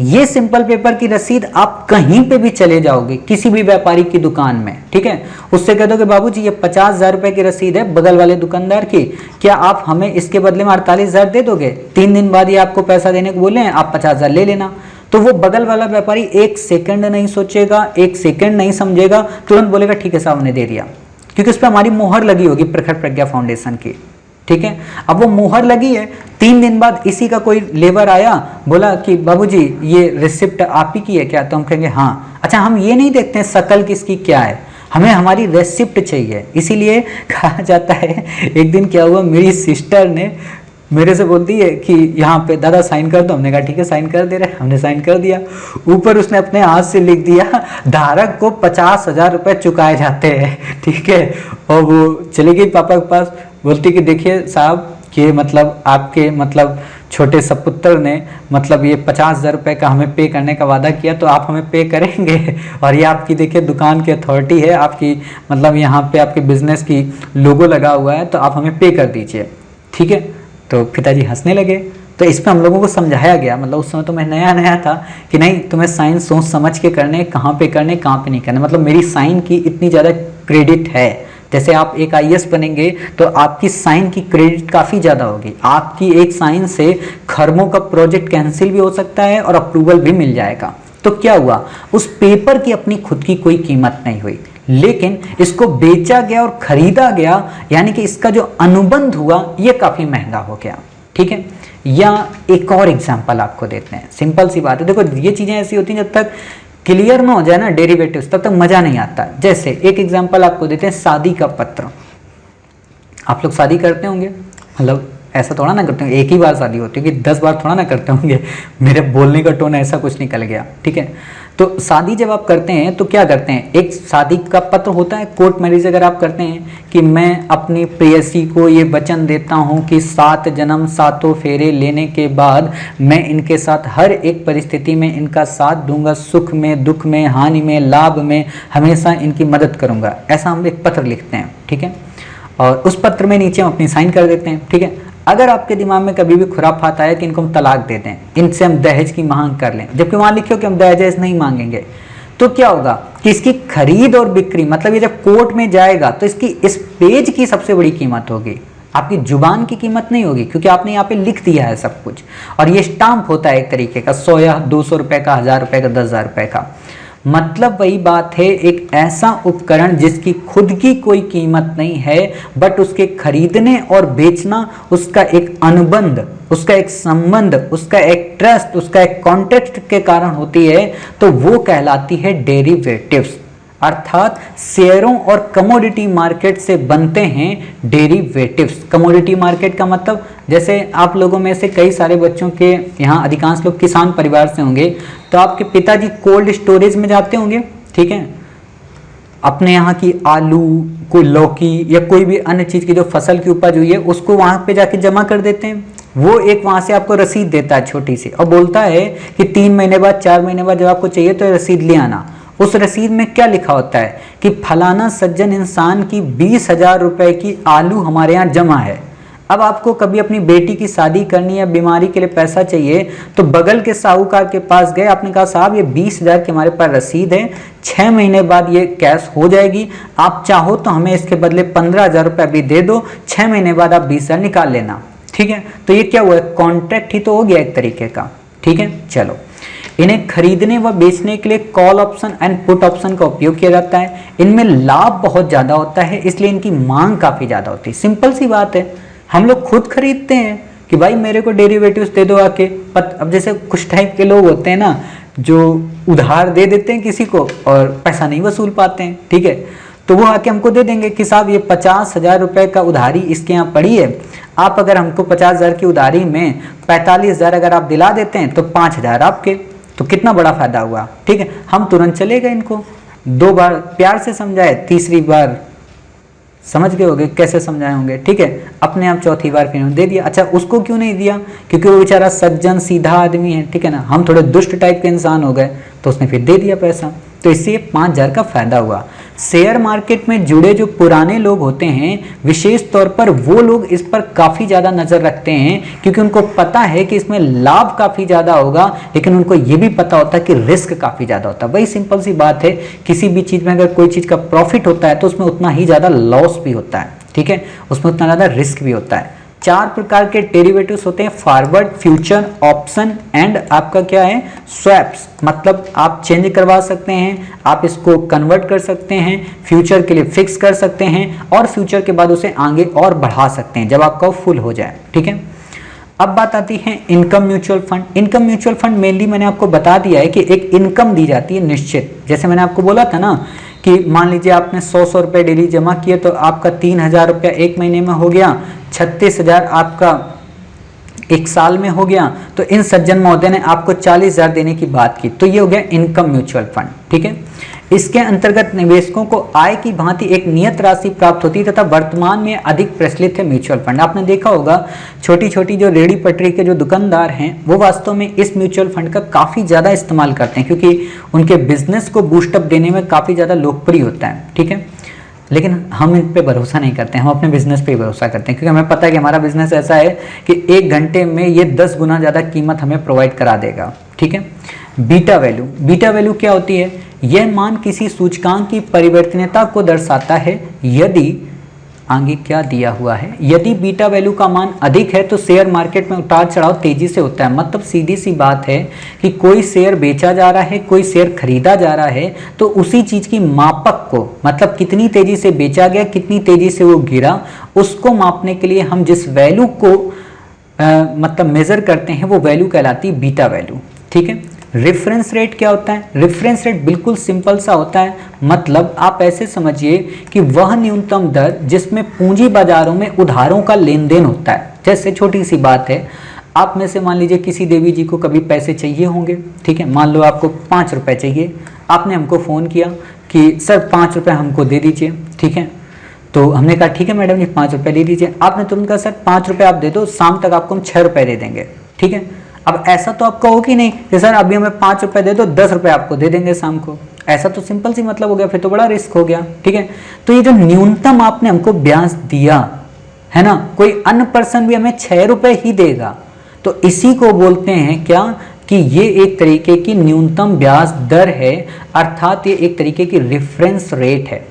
ये सिंपल पेपर की रसीद आप कहीं पे भी चले जाओगे, किसी भी व्यापारी की दुकान में, ठीक है, उससे कह दोगे बाबूजी ये 50,000 रुपए की रसीद है बगल वाले दुकानदार की, क्या आप हमें इसके बदले में 48,000 दे दोगे? 3 दिन बाद ये आपको पैसा देने को बोले हैं, आप 50,000 ले लेना। तो वो बगल वाला व्यापारी 1 सेकंड नहीं सोचेगा, 1 सेकंड नहीं समझेगा, तुरंत बोलेगा ठीक है साहब हमने दे दिया, क्योंकि उस पर हमारी मोहर लगी होगी प्रखर प्रज्ञा फाउंडेशन की, ठीक है। अब वो मोहर लगी है, 3 दिन बाद इसी का कोई लेबर आया, बोला कि बाबूजी ये रिसिप्ट आप ही की है क्या? तो हम कहेंगे हाँ। अच्छा, हम ये नहीं देखते हैं शकल किसकी क्या है, हमें हमारी रेसिप्ट चाहिए। इसीलिए कहा जाता है, एक दिन क्या हुआ, मेरी सिस्टर ने मेरे से बोलती है कि यहाँ पे दादा साइन कर दो। हमने कहा ठीक है साइन कर दे रहे, हमने साइन कर दिया। ऊपर उसने अपने हाथ से लिख दिया धारक को 50,000 रुपये चुकाए जाते हैं, ठीक है। और वो चली गई पापा के पास, बोलती कि देखिए साहब कि मतलब आपके मतलब छोटे सपुत्र ने मतलब ये 50,000 रुपये का हमें पे करने का वादा किया, तो आप हमें पे करेंगे? और ये आपकी देखिए दुकान की अथॉरिटी है, आपकी मतलब यहाँ पे आपके बिजनेस की लोगो लगा हुआ है, तो आप हमें पे कर दीजिए, ठीक है। तो पिताजी हंसने लगे। तो इस पर हम लोगों को समझाया गया, मतलब उस समय तो मैं नया नया था, कि नहीं तुम्हें साइन सोच समझ के करने, कहाँ पे करने कहाँ पे नहीं करने। मतलब मेरी साइन की इतनी ज़्यादा क्रेडिट है, जैसे आप एक आईएएस बनेंगे तो आपकी साइन की क्रेडिट काफ़ी ज़्यादा होगी। आपकी एक साइन से खरमों का प्रोजेक्ट कैंसिल भी हो सकता है और अप्रूवल भी मिल जाएगा। तो क्या हुआ, उस पेपर की अपनी खुद की कोई कीमत नहीं हुई, लेकिन इसको बेचा गया और खरीदा गया, यानी कि इसका जो अनुबंध हुआ ये काफ़ी महंगा हो गया, ठीक है। या एक और एग्जाम्पल आपको देते हैं, सिंपल सी बात है। देखो ये चीज़ें ऐसी होती हैं, जब तक क्लियर ना हो जाए ना डेरिवेटिव्स, तब तक मज़ा नहीं आता। जैसे एक एग्जांपल आपको देते हैं, शादी का पत्र। आप लोग शादी करते होंगे, मतलब ऐसा थोड़ा ना करते होंगे, एक ही बार शादी होती है कि 10 बार थोड़ा ना करते होंगे। मेरे बोलने का टोन ऐसा कुछ निकल गया, ठीक है। तो शादी जब आप करते हैं तो क्या करते हैं, एक शादी का पत्र होता है, कोर्ट मैरिज अगर आप करते हैं कि मैं अपनी प्रेयसी को ये वचन देता हूँ कि 7 जन्म 7 फेरे लेने के बाद मैं इनके साथ हर एक परिस्थिति में इनका साथ दूंगा, सुख में, दुख में, हानि में, लाभ में, हमेशा इनकी मदद करूंगा। ऐसा हम एक पत्र लिखते हैं, ठीक है। और उस पत्र में नीचे हम अपनी साइन कर देते हैं, ठीक है। अगर आपके दिमाग में कभी भी खुराफात आया कि इनको हम तलाक दे दें, इनसे हम दहेज की मांग कर लें, जबकि वहां लिखो कि हम दहेज नहीं मांगेंगे, तो क्या होगा कि इसकी खरीद और बिक्री, मतलब ये जब कोर्ट में जाएगा तो इसकी इस पेज की सबसे बड़ी कीमत होगी, आपकी जुबान की कीमत नहीं होगी, क्योंकि आपने यहाँ पे लिख दिया है सब कुछ। और ये स्टाम्प होता है एक तरीके का, 100 या 200 रुपए का, 1000 रुपए का, 10,000 रुपए का। मतलब वही बात है, एक ऐसा उपकरण जिसकी खुद की कोई कीमत नहीं है, बट उसके खरीदने और बेचना, उसका एक अनुबंध, उसका एक संबंध, उसका एक ट्रस्ट, उसका एक कॉन्टेक्स्ट के कारण होती है, तो वो कहलाती है डेरिवेटिव्स। अर्थात शेयरों और कमोडिटी मार्केट से बनते हैं डेरिवेटिव्स। कमोडिटी मार्केट का मतलब, जैसे आप लोगों में से कई सारे बच्चों के यहाँ अधिकांश लोग किसान परिवार से होंगे, तो आपके पिताजी कोल्ड स्टोरेज में जाते होंगे, ठीक है, अपने यहाँ की आलू, कोई लौकी या कोई भी अन्य चीज की जो फसल की उपज हुई है उसको वहां पे जाके जमा कर देते हैं। वो एक वहां से आपको रसीद देता है छोटी सी, और बोलता है कि 3 महीने बाद, 4 महीने बाद जब आपको चाहिए तो रसीद ले आना। उस रसीद में क्या लिखा होता है कि फलाना सज्जन इंसान की 20,000 रुपए की आलू हमारे यहाँ जमा है। अब आपको कभी अपनी बेटी की शादी करनी या बीमारी के लिए पैसा चाहिए, तो बगल के साहूकार के पास गए, आपने कहा साहब ये 20,000 की हमारे पास रसीद है, 6 महीने बाद ये कैश हो जाएगी, आप चाहो तो हमें इसके बदले 15,000 रुपये अभी दे दो, 6 महीने बाद आप 20,000 निकाल लेना, ठीक है। तो ये क्या हुआ, कॉन्ट्रैक्ट ही तो हो गया एक तरीके का, ठीक है। चलो, इन्हें खरीदने व बेचने के लिए call option and put option का उपयोग किया जाता है। इनमें लाभ बहुत ज्यादा होता है, इसलिए इनकी मांग काफी ज्यादा होती है। सिंपल सी बात है, हम लोग खुद खरीदते हैं कि भाई मेरे को डेरिवेटिव्स दे दो आके। अब जैसे कुछ टाइप के लोग होते हैं ना, जो उधार दे देते हैं किसी को और पैसा नहीं वसूल पाते हैं, ठीक है, तो वो आके हमको दे देंगे कि साहब ये 50,000 रुपए का उधारी इसके यहाँ पड़ी है, आप अगर हमको 50,000 की उधारी में 45,000 अगर आप दिला देते हैं तो 5,000 आपके। तो कितना बड़ा फायदा हुआ, ठीक है। हम तुरंत चले गए, इनको 2 बार प्यार से समझाए, तीसरी बार समझ गए होंगे कैसे समझाए होंगे, ठीक है। अपने आप चौथी बार फिर दे दिया। अच्छा, उसको क्यों नहीं दिया, क्योंकि वो बेचारा सज्जन सीधा आदमी है, ठीक है ना, हम थोड़े दुष्ट टाइप के इंसान हो गए, तो उसने फिर दे दिया पैसा। तो इससे 5,000 का फायदा हुआ। शेयर मार्केट में जुड़े जो पुराने लोग होते हैं, विशेष तौर पर वो लोग इस पर काफी ज्यादा नजर रखते हैं, क्योंकि उनको पता है कि इसमें लाभ काफी ज्यादा होगा, लेकिन उनको ये भी पता होता है कि रिस्क काफी ज्यादा होता है। वही सिंपल सी बात है, किसी भी चीज में अगर कोई चीज का प्रॉफिट होता है तो उसमें उतना ही ज्यादा लॉस भी होता है, ठीक है, उसमें उतना ज्यादा रिस्क भी होता है। 4 प्रकार के डेरिवेटिव्स होते हैं, फॉरवर्ड, फ्यूचर, ऑप्शन एंड आपका क्या है, स्वैप्स। मतलब आप चेंज करवा सकते हैं, आप इसको कन्वर्ट कर सकते हैं, फ्यूचर के लिए फिक्स कर सकते हैं, और फ्यूचर के बाद उसे आगे और बढ़ा सकते हैं जब आपका फुल हो जाए, ठीक है। अब बात आती है income mutual fund. Income mutual fund mainly मैंने आपको बता दिया है कि एक इनकम दी जाती है निश्चित। जैसे मैंने आपको बोला था ना कि मान लीजिए आपने 100 रुपये डेली जमा किए, तो आपका 3,000 रुपया एक महीने में हो गया, 36,000 आपका एक साल में हो गया। तो इन सज्जन महोदय ने आपको 40,000 देने की बात की, तो ये हो गया इनकम म्यूचुअल फंड, ठीक है। इसके अंतर्गत निवेशकों को आय की भांति एक नियत राशि प्राप्त होती है तथा वर्तमान में अधिक प्रचलित है म्यूचुअल फंड। आपने देखा होगा छोटी छोटी जो रेडी पटरी के जो दुकानदार हैं वो वास्तव में इस म्यूचुअल फंड का काफ़ी ज़्यादा इस्तेमाल करते हैं, क्योंकि उनके बिजनेस को बूस्टअप देने में काफ़ी ज़्यादा लोकप्रिय होता है। ठीक है, लेकिन हम इन पे भरोसा नहीं करते, हम अपने बिजनेस पे ही भरोसा करते हैं, क्योंकि हमें पता है कि हमारा बिजनेस ऐसा है कि 1 घंटे में ये 10 गुना ज़्यादा कीमत हमें प्रोवाइड करा देगा। ठीक है, बीटा वैल्यू, बीटा वैल्यू क्या होती है? यह मान किसी सूचकांक की परिवर्तनीयता को दर्शाता है। यदि आगे क्या दिया हुआ है, यदि बीटा वैल्यू का मान अधिक है तो शेयर मार्केट में उतार चढ़ाव तेजी से होता है। मतलब सीधी सी बात है कि कोई शेयर बेचा जा रहा है, कोई शेयर खरीदा जा रहा है, तो उसी चीज की मापक को, मतलब कितनी तेजी से बेचा गया, कितनी तेजी से वो गिरा, उसको मापने के लिए हम जिस वैल्यू को मतलब मेजर करते हैं वो वैल्यू कहलाती है बीटा वैल्यू। ठीक है, रेफरेंस रेट क्या होता है? रेफरेंस रेट बिल्कुल सिंपल सा होता है, मतलब आप ऐसे समझिए कि वह न्यूनतम दर जिसमें पूंजी बाजारों में उधारों का लेन देन होता है। जैसे छोटी सी बात है, आप में से मान लीजिए किसी देवी जी को कभी पैसे चाहिए होंगे। ठीक है, मान लो आपको 5 रुपये चाहिए, आपने हमको फ़ोन किया कि सर 5 रुपये हमको दे दीजिए। ठीक है, तो हमने कहा ठीक है मैडम जी 5 रुपये दे दीजिए। आपने तुरंत कहा सर 5 रुपये आप दे दो, शाम तक आपको हम 6 रुपये दे देंगे। ठीक है, अब ऐसा तो आप कहो कि नहीं कि सर अभी हमें 5 रुपये दे दो, 10 रुपये आपको दे देंगे शाम को। ऐसा तो सिंपल सी मतलब हो गया, फिर तो बड़ा रिस्क हो गया। ठीक है, तो ये जो न्यूनतम आपने हमको ब्याज दिया है ना, कोई अन्य पर्सन भी हमें 6 रुपये ही देगा, तो इसी को बोलते हैं क्या कि ये एक तरीके की न्यूनतम ब्याज दर है, अर्थात ये एक तरीके की रेफरेंस रेट है।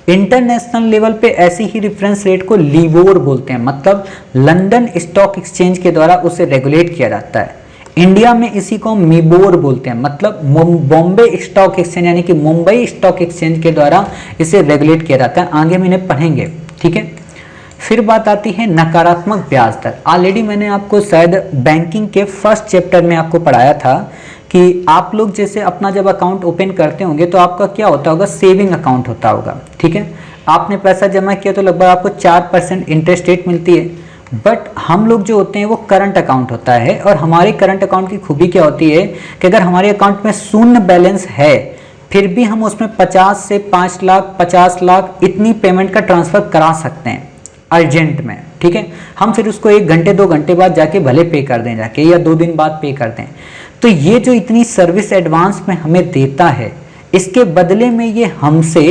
इंटरनेशनल लेवल पे ऐसी ही रेफरेंस रेट को लिबोर बोलते हैं, मतलब लंदन स्टॉक एक्सचेंज के द्वारा उसे रेगुलेट किया जाता है। इंडिया में इसी को मिबोर बोलते हैं, मतलब बॉम्बे स्टॉक एक्सचेंज यानी कि मुंबई स्टॉक एक्सचेंज के द्वारा इसे रेगुलेट किया जाता है। आगे हम इन्हें पढ़ेंगे। ठीक है, फिर बात आती है नकारात्मक ब्याज दर। ऑलरेडी मैंने आपको शायद बैंकिंग के फर्स्ट चैप्टर में आपको पढ़ाया था कि आप लोग जैसे अपना जब अकाउंट ओपन करते होंगे तो आपका क्या होता होगा, सेविंग अकाउंट होता होगा। ठीक है, आपने पैसा जमा किया तो लगभग आपको 4% इंटरेस्ट रेट मिलती है। बट हम लोग जो होते हैं वो करंट अकाउंट होता है, और हमारे करंट अकाउंट की खूबी क्या होती है कि अगर हमारे अकाउंट में शून्य बैलेंस है फिर भी हम उसमें 50 से 5 लाख 50 लाख इतनी पेमेंट का ट्रांसफर करा सकते हैं अर्जेंट में। ठीक है, हम फिर उसको 1 घंटे 2 घंटे बाद जाके भले पे कर दें जाके, या 2 दिन बाद पे कर दें। तो ये जो इतनी सर्विस एडवांस में हमें देता है, इसके बदले में ये हमसे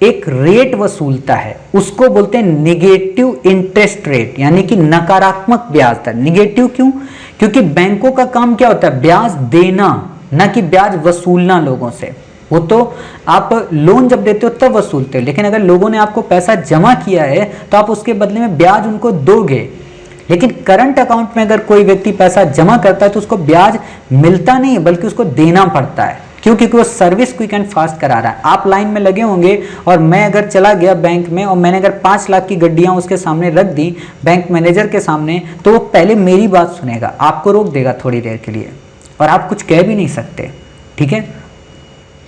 एक रेट वसूलता है, उसको बोलते हैं निगेटिव इंटरेस्ट रेट, यानी कि नकारात्मक ब्याज दर। निगेटिव क्यों? क्योंकि बैंकों का काम क्या होता है, ब्याज देना, ना कि ब्याज वसूलना लोगों से। वो तो आप लोन जब देते हो तब वसूलते हो, लेकिन अगर लोगों ने आपको पैसा जमा किया है तो आप उसके बदले में ब्याज उनको दोगे। लेकिन करंट अकाउंट में अगर कोई व्यक्ति पैसा जमा करता है तो उसको ब्याज मिलता नहीं है, बल्कि उसको देना पड़ता है। क्यों? क्योंकि वो सर्विस क्विक एंड फास्ट करा रहा है। आप लाइन में लगे होंगे और मैं अगर चला गया बैंक में और मैंने अगर 5 लाख की गड्डियां उसके सामने रख दी बैंक मैनेजर के सामने, तो वो पहले मेरी बात सुनेगा, आपको रोक देगा थोड़ी देर के लिए, और आप कुछ कह भी नहीं सकते। ठीक है,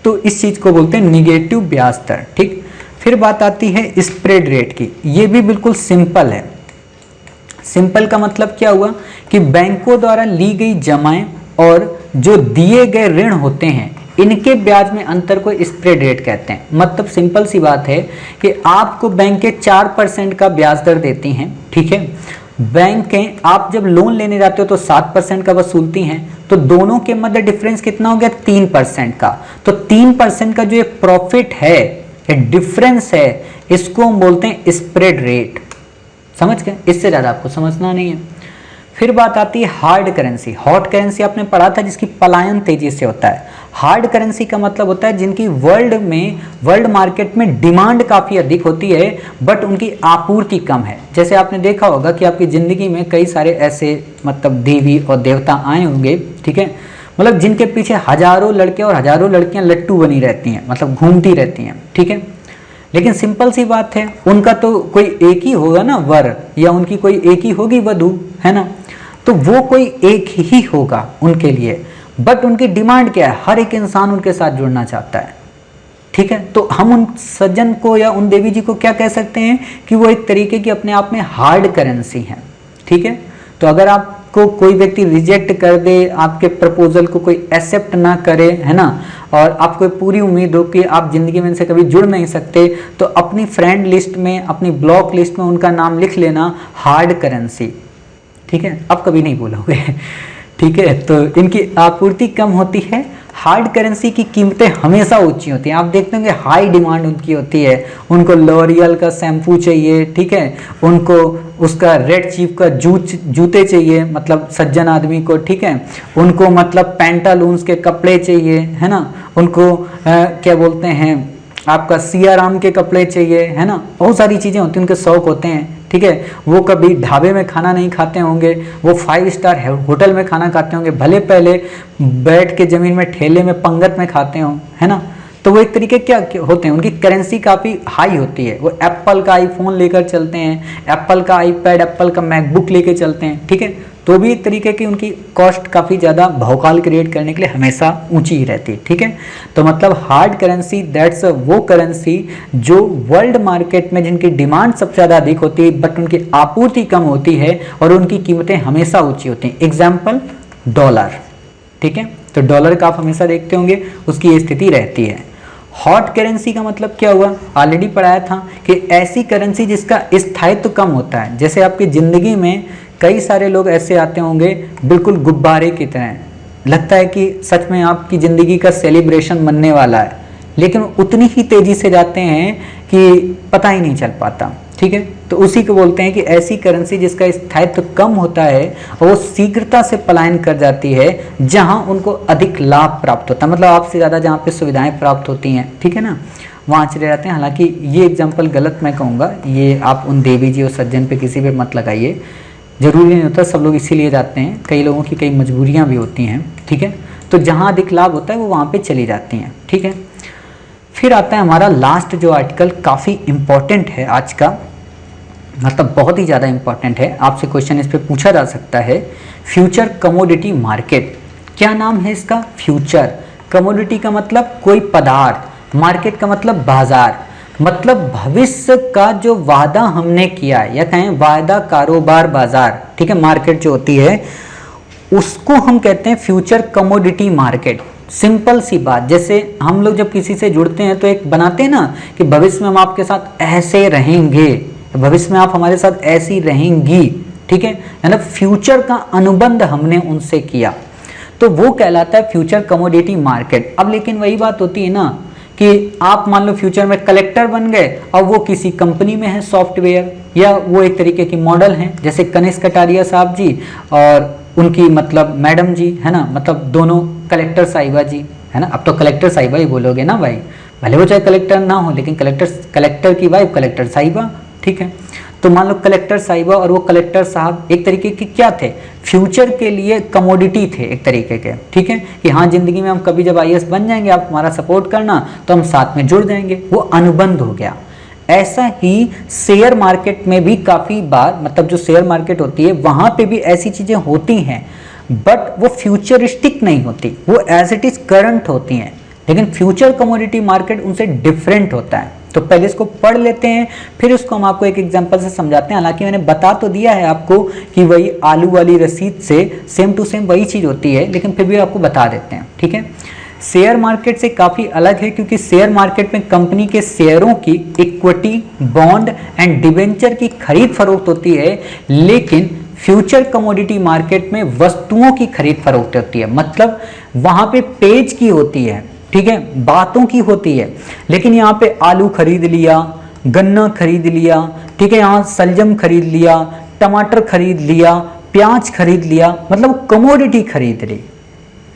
तो इस चीज को बोलते हैं निगेटिव ब्याज दर। ठीक, फिर बात आती है स्प्रेड रेट की। ये भी बिल्कुल सिंपल है। सिंपल का मतलब क्या हुआ कि बैंकों द्वारा ली गई जमाएं और जो दिए गए ऋण होते हैं इनके ब्याज में अंतर को स्प्रेड रेट कहते हैं। मतलब सिंपल सी बात है कि आपको बैंकें 4% का ब्याज दर देती हैं। ठीक है, बैंकें आप जब लोन लेने जाते हो तो 7% का वसूलती हैं, तो दोनों के मध्य डिफरेंस कितना हो गया, 3% का। तो 3% का जो ये प्रॉफिट है, ये डिफरेंस है, इसको हम बोलते हैं स्प्रेड रेट। समझ गए? इससे ज़्यादा आपको समझना नहीं है। फिर बात आती है हार्ड करेंसी। हॉट करेंसी आपने पढ़ा था जिसकी पलायन तेजी से होता है। हार्ड करेंसी का मतलब होता है जिनकी वर्ल्ड मार्केट में डिमांड काफ़ी अधिक होती है बट उनकी आपूर्ति कम है। जैसे आपने देखा होगा कि आपकी ज़िंदगी में कई सारे ऐसे मतलब देवी और देवता आए होंगे, ठीक है, मतलब जिनके पीछे हजारों लड़के और हजारों लड़कियां लट्टू बनी रहती हैं, मतलब घूमती रहती हैं। ठीक है, लेकिन सिंपल सी बात है, उनका तो कोई एक ही होगा ना वर, या उनकी कोई एक ही होगी वधू, है ना, तो वो कोई एक ही होगा उनके लिए। बट उनकी डिमांड क्या है, हर एक इंसान उनके साथ जुड़ना चाहता है। ठीक है, तो हम उन सज्जन को या उन देवी जी को क्या कह सकते हैं कि वो एक तरीके की अपने आप में हार्ड करेंसी है। ठीक है, तो अगर आप आपको कोई व्यक्ति रिजेक्ट कर दे, आपके प्रपोजल को कोई एक्सेप्ट ना करे, है ना, और आपको पूरी उम्मीद हो कि आप जिंदगी में इनसे कभी जुड़ नहीं सकते, तो अपनी फ्रेंड लिस्ट में, अपनी ब्लॉक लिस्ट में उनका नाम लिख लेना हार्ड करेंसी। ठीक है, अब कभी नहीं बोलोगे। ठीक है, तो इनकी आपूर्ति कम होती है। हार्ड करेंसी की कीमतें हमेशा ऊंची होती हैं। आप देखते होंगे हाई डिमांड उनकी होती है। उनको लॉरियल का शैम्पू चाहिए, ठीक है, उनको उसका रेड चीफ का जूते चाहिए, मतलब सज्जन आदमी को, ठीक है, उनको मतलब पैंटालून्स के कपड़े चाहिए, है ना, उनको क्या बोलते हैं, आपका सियाराम के कपड़े चाहिए, है ना, बहुत सारी चीज़ें होती हैं, उनके शौक होते हैं। ठीक है, वो कभी ढाबे में खाना नहीं खाते होंगे, वो 5 स्टार होटल में खाना खाते होंगे, भले पहले बैठ के ज़मीन में ठेले में पंगत में खाते हों, है ना। तो वो एक तरीके क्या होते हैं, उनकी करेंसी काफ़ी हाई होती है। वो एप्पल का आईफोन लेकर चलते हैं, एप्पल का आईपैड, एप्पल का मैकबुक लेके चलते हैं। ठीक है, तो भी एक तरीके की उनकी कॉस्ट काफ़ी ज़्यादा भौकाल क्रिएट करने के लिए हमेशा ऊंची ही रहती है। ठीक है, तो मतलब हार्ड करेंसी दैट्स वो करेंसी जो वर्ल्ड मार्केट में जिनकी डिमांड सबसे ज़्यादा अधिक होती है बट उनकी आपूर्ति कम होती है और उनकी कीमतें हमेशा ऊंची होती हैं। Example dollar. ठीक है, तो डॉलर का आप हमेशा देखते होंगे, उसकी ये स्थिति रहती है। हॉट करेंसी का मतलब क्या हुआ, ऑलरेडी पढ़ाया था कि ऐसी करेंसी जिसका स्थायित्व कम होता है। जैसे आपकी ज़िंदगी में कई सारे लोग ऐसे आते होंगे बिल्कुल गुब्बारे की तरह, लगता है कि सच में आपकी ज़िंदगी का सेलिब्रेशन बनने वाला है, लेकिन उतनी ही तेज़ी से जाते हैं कि पता ही नहीं चल पाता। ठीक है, तो उसी को बोलते हैं कि ऐसी करेंसी जिसका स्थायित्व कम होता है और वो शीघ्रता से पलायन कर जाती है जहां उनको अधिक लाभ प्राप्त होता है, मतलब आपसे ज़्यादा जहां पे सुविधाएं प्राप्त होती हैं, ठीक है ना, वहाँ चले जाते हैं। हालांकि ये एग्जाम्पल गलत मैं कहूँगा, ये आप उन देवी जी और सज्जन पे किसी पे मत लगाइए, जरूरी नहीं होता सब लोग इसीलिए जाते हैं, कई लोगों की कई मजबूरियाँ भी होती हैं। ठीक है, तो जहाँ अधिक लाभ होता है वो वहाँ पर चली जाती हैं। ठीक है, फिर आता है हमारा लास्ट जो आर्टिकल, काफ़ी इम्पॉर्टेंट है आज का, मतलब बहुत ही ज़्यादा इम्पॉर्टेंट है, आपसे क्वेश्चन इस पे पूछा जा सकता है। फ्यूचर कमोडिटी मार्केट, क्या नाम है इसका, फ्यूचर। कमोडिटी का मतलब कोई पदार्थ, मार्केट का मतलब बाजार, मतलब भविष्य का जो वादा हमने किया है, या कहें वायदा कारोबार बाजार। ठीक है, मार्केट जो होती है उसको हम कहते हैं फ्यूचर कमोडिटी मार्केट। सिंपल सी बात, जैसे हम लोग जब किसी से जुड़ते हैं तो एक बनाते हैं ना कि भविष्य में हम आपके साथ ऐसे रहेंगे, भविष्य में आप हमारे साथ ऐसी रहेंगी। ठीक है, मतलब फ्यूचर का अनुबंध हमने उनसे किया, तो वो कहलाता है फ्यूचर कमोडिटी मार्केट। अब लेकिन वही बात होती है ना कि आप मान लो फ्यूचर में कलेक्टर बन गए और वो किसी कंपनी में है सॉफ्टवेयर, या वो एक तरीके की मॉडल हैं, जैसे कनिष्क कटारिया साहब जी और उनकी मतलब मैडम जी, है ना, मतलब दोनों कलेक्टर साहिबा जी, है ना। अब तो कलेक्टर साहिबा ही बोलोगे ना भाई, भले वो चाहे कलेक्टर ना हो, लेकिन कलेक्टर की वाइफ कलेक्टर साहिबा। ठीक है, तो मान लो कलेक्टर साहिबा और वो कलेक्टर साहब एक तरीके के क्या थे, फ्यूचर के लिए कमोडिटी थे एक तरीके के। ठीक है, कि हाँ जिंदगी में हम कभी जब IAS बन जाएंगे, आप हमारा सपोर्ट करना, तो हम साथ में जुड़ जाएंगे, वो अनुबंध हो गया। ऐसा ही शेयर मार्केट में भी काफ़ी बार, मतलब जो शेयर मार्केट होती है वहाँ पे भी ऐसी चीज़ें होती हैं, बट वो फ्यूचरिस्टिक नहीं होती, वो एज इट इज़ करंट होती हैं। लेकिन फ्यूचर कमोडिटी मार्केट उनसे डिफरेंट होता है। तो पहले इसको पढ़ लेते हैं, फिर इसको हम आपको एक एग्जांपल से समझाते हैं। हालांकि मैंने बता तो दिया है आपको कि वही आलू वाली रसीद से सेम टू सेम वही चीज़ होती है, लेकिन फिर भी आपको बता देते हैं। ठीक है, शेयर मार्केट से काफ़ी अलग है, क्योंकि शेयर मार्केट में कंपनी के शेयरों की इक्विटी, बॉन्ड एंड डिबेंचर की खरीद फरोख्त होती है, लेकिन फ्यूचर कमोडिटी मार्केट में वस्तुओं की खरीद फरोख्त होती है। मतलब वहां पे पेज की होती है, ठीक है, बातों की होती है, लेकिन यहाँ पे आलू खरीद लिया, गन्ना खरीद लिया, ठीक है, यहाँ सलजम खरीद लिया, टमाटर खरीद लिया, प्याज खरीद लिया, मतलब कमोडिटी खरीद ली।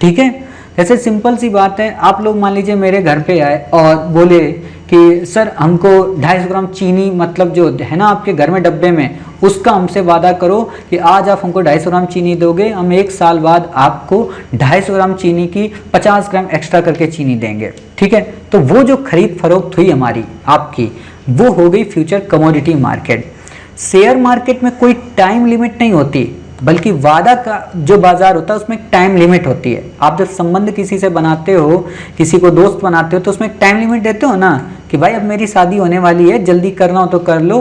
ठीक है, जैसे सिंपल सी बात है, आप लोग मान लीजिए मेरे घर पे आए और बोले कि सर हमको 250 ग्राम चीनी, मतलब जो है ना आपके घर में डब्बे में, उसका हमसे वादा करो कि आज आप हमको 250 ग्राम चीनी दोगे, हम 1 साल बाद आपको 250 ग्राम चीनी की 50 ग्राम एक्स्ट्रा करके चीनी देंगे। ठीक है, तो वो जो खरीद फरोख्त हुई हमारी आपकी, वो हो गई future commodity market. Share market में कोई टाइम लिमिट नहीं होती, बल्कि वादा का जो बाजार होता है उसमें टाइम लिमिट होती है। आप जब संबंध किसी से बनाते हो, किसी को दोस्त बनाते हो, तो उसमें टाइम लिमिट देते हो ना कि भाई अब मेरी शादी होने वाली है, जल्दी करना हो तो कर लो,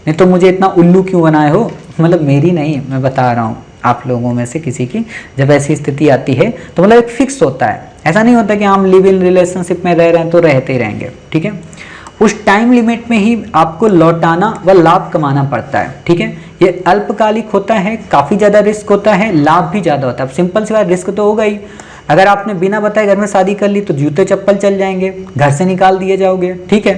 नहीं तो मुझे इतना उल्लू क्यों बनाए हो, मतलब मेरी नहीं, मैं बता रहा हूँ। आप लोगों में से किसी की जब ऐसी स्थिति आती है तो मतलब एक फिक्स होता है, ऐसा नहीं होता कि हम लिव इन रिलेशनशिप में रह रहे हैं तो रहते ही रहेंगे, ठीक है। उस टाइम लिमिट में ही आपको लौटाना व लाभ कमाना पड़ता है, ठीक है। ये अल्पकालिक होता है, काफ़ी ज़्यादा रिस्क होता है, लाभ भी ज़्यादा होता है। अब सिंपल सी बात, रिस्क तो होगा ही। अगर आपने बिना बताए घर में शादी कर ली तो जूते चप्पल चल जाएंगे, घर से निकाल दिए जाओगे, ठीक है।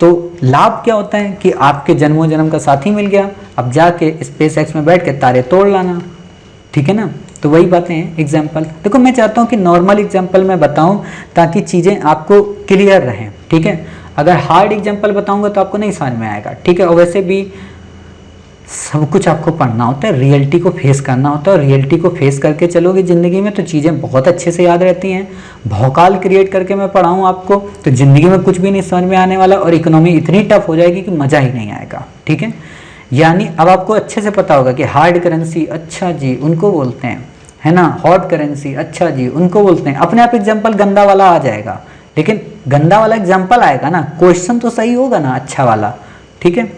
तो लाभ क्या होता है कि आपके जन्मों जन्म का साथी मिल गया, अब जाके स्पेस एक्स में बैठ के तारे तोड़ लाना, ठीक है ना। तो वही बातें हैं। एग्जाम्पल देखो, मैं चाहता हूँ कि नॉर्मल एग्जाम्पल मैं बताऊँ ताकि चीज़ें आपको क्लियर रहें, ठीक है। अगर हार्ड एग्जाम्पल बताऊंगा तो आपको नहीं समझ में आएगा, ठीक है। और वैसे भी सब कुछ आपको पढ़ना होता है, रियलिटी को फेस करना होता है, और रियलिटी को फेस करके चलोगे ज़िंदगी में तो चीज़ें बहुत अच्छे से याद रहती हैं। भौकाल क्रिएट करके मैं पढ़ाऊँ आपको तो ज़िंदगी में कुछ भी नहीं समझ में आने वाला, और इकोनॉमी इतनी टफ हो जाएगी कि मज़ा ही नहीं आएगा, ठीक है। यानी अब आपको अच्छे से पता होगा कि हार्ड करेंसी, अच्छा जी उनको बोलते हैं, है ना। हॉट करेंसी, अच्छा जी उनको बोलते हैं। अपने आप एग्जाम्पल गंदा वाला आ जाएगा, लेकिन गंदा वाला एग्जाम्पल आएगा ना, क्वेश्चन तो सही होगा ना अच्छा वाला, ठीक है।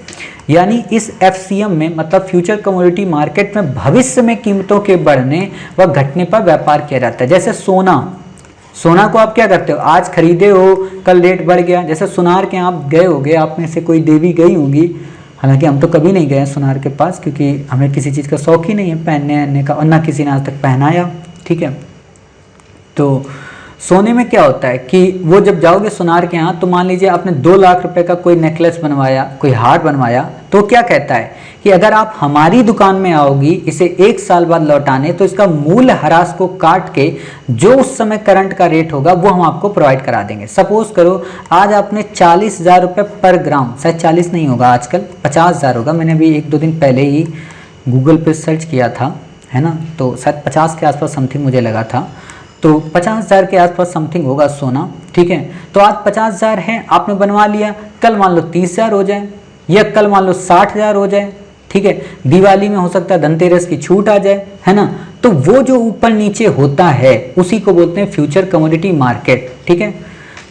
यानी इस FCM में मतलब फ्यूचर कमोडिटी मार्केट में भविष्य में कीमतों के बढ़ने व घटने पर व्यापार किया जाता है। जैसे सोना को आप क्या करते हो, आज खरीदे हो, कल रेट बढ़ गया। जैसे सुनार के आप गए होगे, आप में से कोई देवी गई होंगी, हालांकि हम तो कभी नहीं गए सुनार के पास क्योंकि हमें किसी चीज़ का शौक ही नहीं है पहनने का, और ना किसी ने आज तक पहनाया, ठीक है। तो सोने में क्या होता है कि वो जब जाओगे सुनार के यहाँ तो मान लीजिए आपने 2 लाख रुपए का कोई नेकलेस बनवाया, कोई हार बनवाया, तो क्या कहता है कि अगर आप हमारी दुकान में आओगी इसे 1 साल बाद लौटाने तो इसका मूल ह्रास को काट के जो उस समय करंट का रेट होगा वो हम आपको प्रोवाइड करा देंगे। सपोज करो आज आपने 40,000 रुपये पर ग्राम, शायद 40 नहीं होगा आजकल, 50,000 होगा, मैंने अभी 1-2 दिन पहले ही गूगल पे सर्च किया था, है ना, तो शायद 50 के आसपास समथिंग मुझे लगा था। तो 50,000 के आसपास समथिंग होगा सोना, ठीक है। तो आज 50,000 है, आपने बनवा लिया, कल मान लो 30,000 हो जाए, या कल मान लो 60,000 हो जाए, ठीक है। दिवाली में हो सकता है धनतेरस की छूट आ जाए, है ना। तो वो जो ऊपर नीचे होता है उसी को बोलते हैं फ्यूचर कमोडिटी मार्केट, ठीक है।